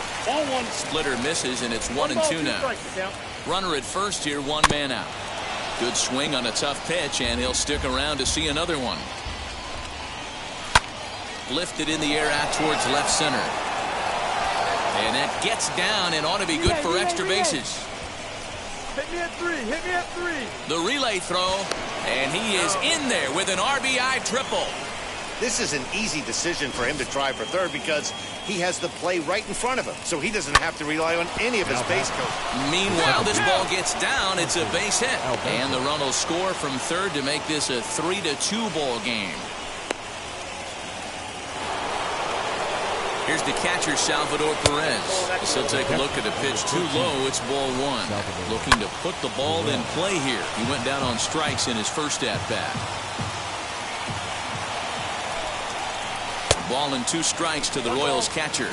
Speaker 5: Splitter misses, and it's 1-2 now. Runner at first here, 1 man out. Good swing on a tough pitch, and he'll stick around to see another one. Lifted in the air out towards left center. And that gets down and ought to be good for extra bases.
Speaker 1: Hit me at 3. Hit me at 3.
Speaker 5: The relay throw, and he is in there with an RBI triple.
Speaker 9: This is an easy decision for him to try for third because he has the play right in front of him, so he doesn't have to rely on any of his base coach.
Speaker 5: Meanwhile, this ball gets down. It's a base hit. And the run will score from third to make this a 3-2 ball game. Here's the catcher, Salvador Perez. He'll take a look at a pitch too low. It's ball 1. Looking to put the ball in play here. He went down on strikes in his first at-bat. Ball and 2 strikes to the Royals catcher.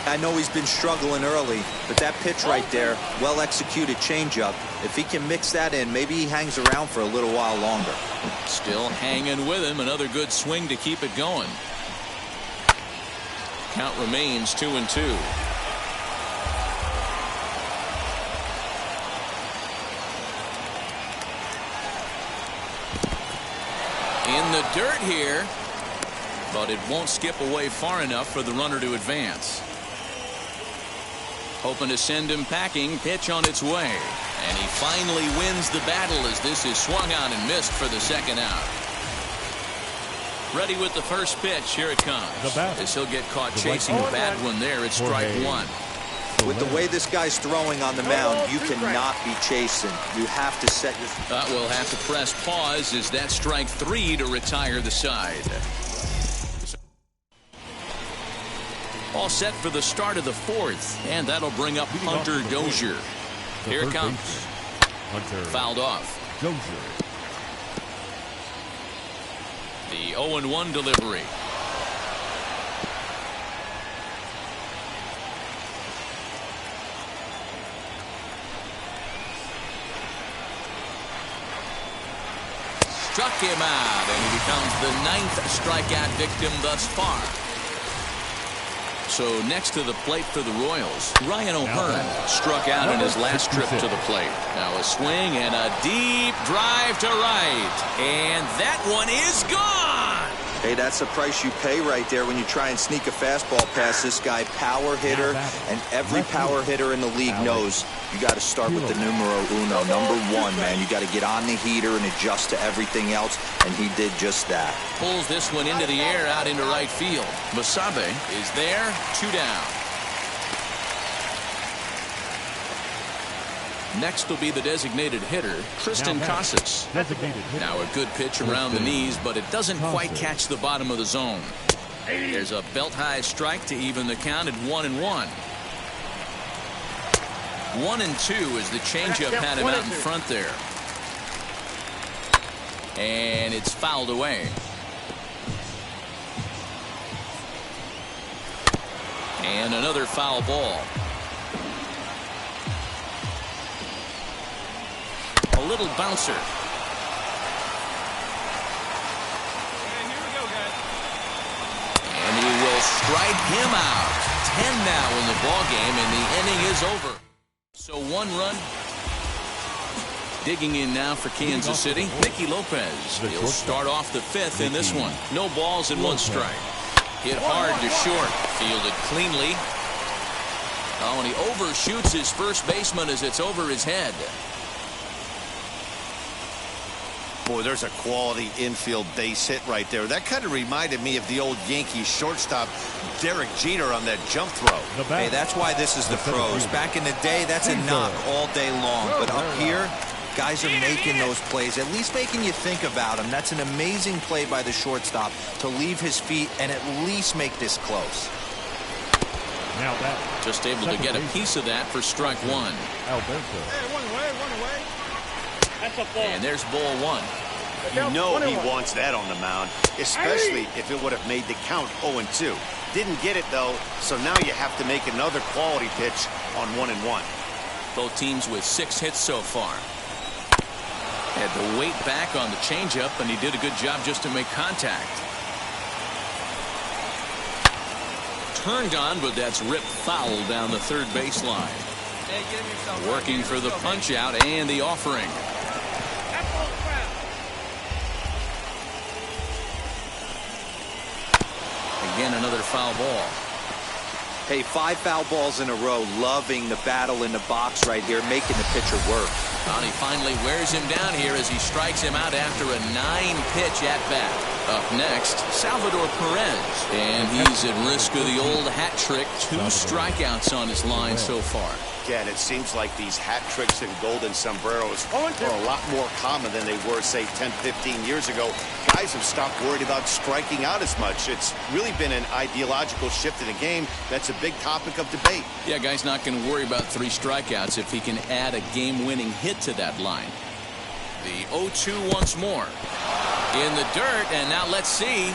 Speaker 7: I know he's been struggling early, but that pitch right there, well-executed changeup. If he can mix that in, maybe he hangs around for a little while longer.
Speaker 5: Still hanging with him. Another good swing to keep it going. Count remains 2-2. In the dirt here, but it won't skip away far enough for the runner to advance. Hoping to send him packing. Pitch on its way, and he finally wins the battle as this is swung on and missed for the 2nd out. Ready with the first pitch. Here it comes. As he'll get caught chasing a bad one there. It's strike 1.
Speaker 7: With the way this guy's throwing on the mound, you cannot be chasing. You have to set your...
Speaker 5: We'll have to press pause as that strike 3 to retire the side. All set for the start of the 4th, and that'll bring up Hunter Dozier. Here it comes. Fouled off. The 0-1 delivery. Struck him out, and he becomes the 9th strikeout victim thus far. So next to the plate for the Royals, Ryan O'Hearn struck out in his last trip to the plate. Now a swing and a deep drive to right. And that one is gone.
Speaker 7: Hey, that's the price you pay right there when you try and sneak a fastball past this guy. Power hitter, and every power hitter in the league knows you got to start with the numero uno, number 1, man. You got to get on the heater and adjust to everything else, and he did just that.
Speaker 5: Pulls this one into the air out into right field. Masabe is there, 2 down. Next will be the designated hitter, Tristan Casas. Now a good pitch around the knees, but it doesn't quite catch the bottom of the zone. There's a belt-high strike to even the count at 1-1. 1-2 as the changeup had him out in front there. And it's fouled away. And another foul ball. A little bouncer. strike him out. 10 now in the ball game, and the inning is over. So 1 run. Digging in now for Kansas City, Mickey Lopez. He'll start off the 5th in this one. No balls and 1 strike. Hit hard to short. Fielded cleanly. Oh, and he overshoots his first baseman as it's over his head.
Speaker 9: Boy, there's a quality infield base hit right there. That kind of reminded me of the old Yankees shortstop Derek Jeter on that jump throw.
Speaker 7: Hey, that's why this is the pros. Back in the day, that's a knock all day long. But up here, guys are making those plays, at least making you think about them. That's an amazing play by the shortstop to leave his feet and at least make this close.
Speaker 1: Now that
Speaker 5: just able to get a piece of that for strike 1.
Speaker 1: Alberto. Hey, one away. That's a ball.
Speaker 5: And there's ball 1.
Speaker 9: You know he wants that on the mound, especially if it would have made the count 0-2. Didn't get it, though, so now you have to make another quality pitch on 1-1.
Speaker 5: Both teams with 6 hits so far. Had to wait back on the changeup, and he did a good job just to make contact. Turned on, but that's ripped foul down the third baseline. Working for the punch out and the offering. Again, another foul ball.
Speaker 7: Hey, 5 foul balls in a row. Loving the battle in the box right here, making the pitcher work.
Speaker 5: And he finally wears him down here as he strikes him out after a 9-pitch at-bat. Up next, Salvador Perez. And he's at risk of the old hat trick. 2 strikeouts on his line so far.
Speaker 9: Again, it seems like these hat tricks and golden sombreros are a lot more common than they were, say, 10, 15 years ago. Guys have stopped worried about striking out as much. It's really been an ideological shift in the game. That's a big topic of debate.
Speaker 5: Yeah, guy's not going to worry about 3 strikeouts if he can add a game-winning hit to that line. The 0-2 once more. In the dirt, and now let's see.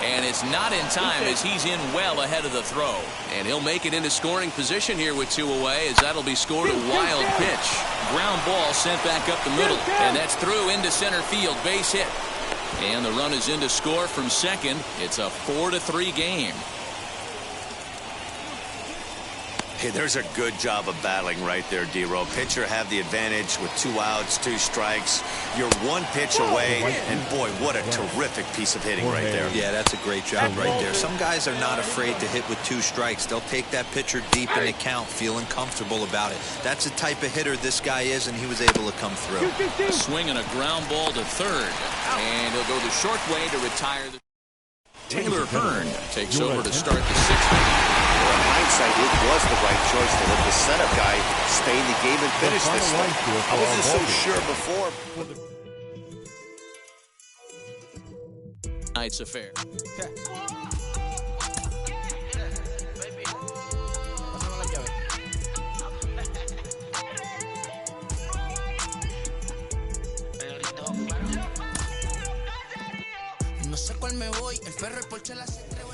Speaker 5: And it's not in time as he's in well ahead of the throw. And he'll make it into scoring position here with 2 away as that'll be scored a wild pitch. Ground ball sent back up the middle. And that's through into center field. Base hit. And the run is in to score from second. It's a 4-3 game.
Speaker 9: Hey, there's a good job of battling right there, D-Row. Pitcher have the advantage with 2 outs, 2 strikes. You're 1 pitch away, and boy, what a terrific piece of hitting right there.
Speaker 7: Yeah, that's a great job right there. Some guys are not afraid to hit with 2 strikes. They'll take that pitcher deep in the count, feeling comfortable about it. That's the type of hitter this guy is, and he was able to come through.
Speaker 5: A swing and a ground ball to third. And he'll go the short way to retire. Taylor Hearn takes over to start the 6th.
Speaker 9: Well, in hindsight, it was the right choice to let the setup guy stay in the game and finish this thing. I wasn't so sure before.
Speaker 5: Tonight's affair.
Speaker 3: No sé cuál me voy, el perro, el Porsche, las estrellas.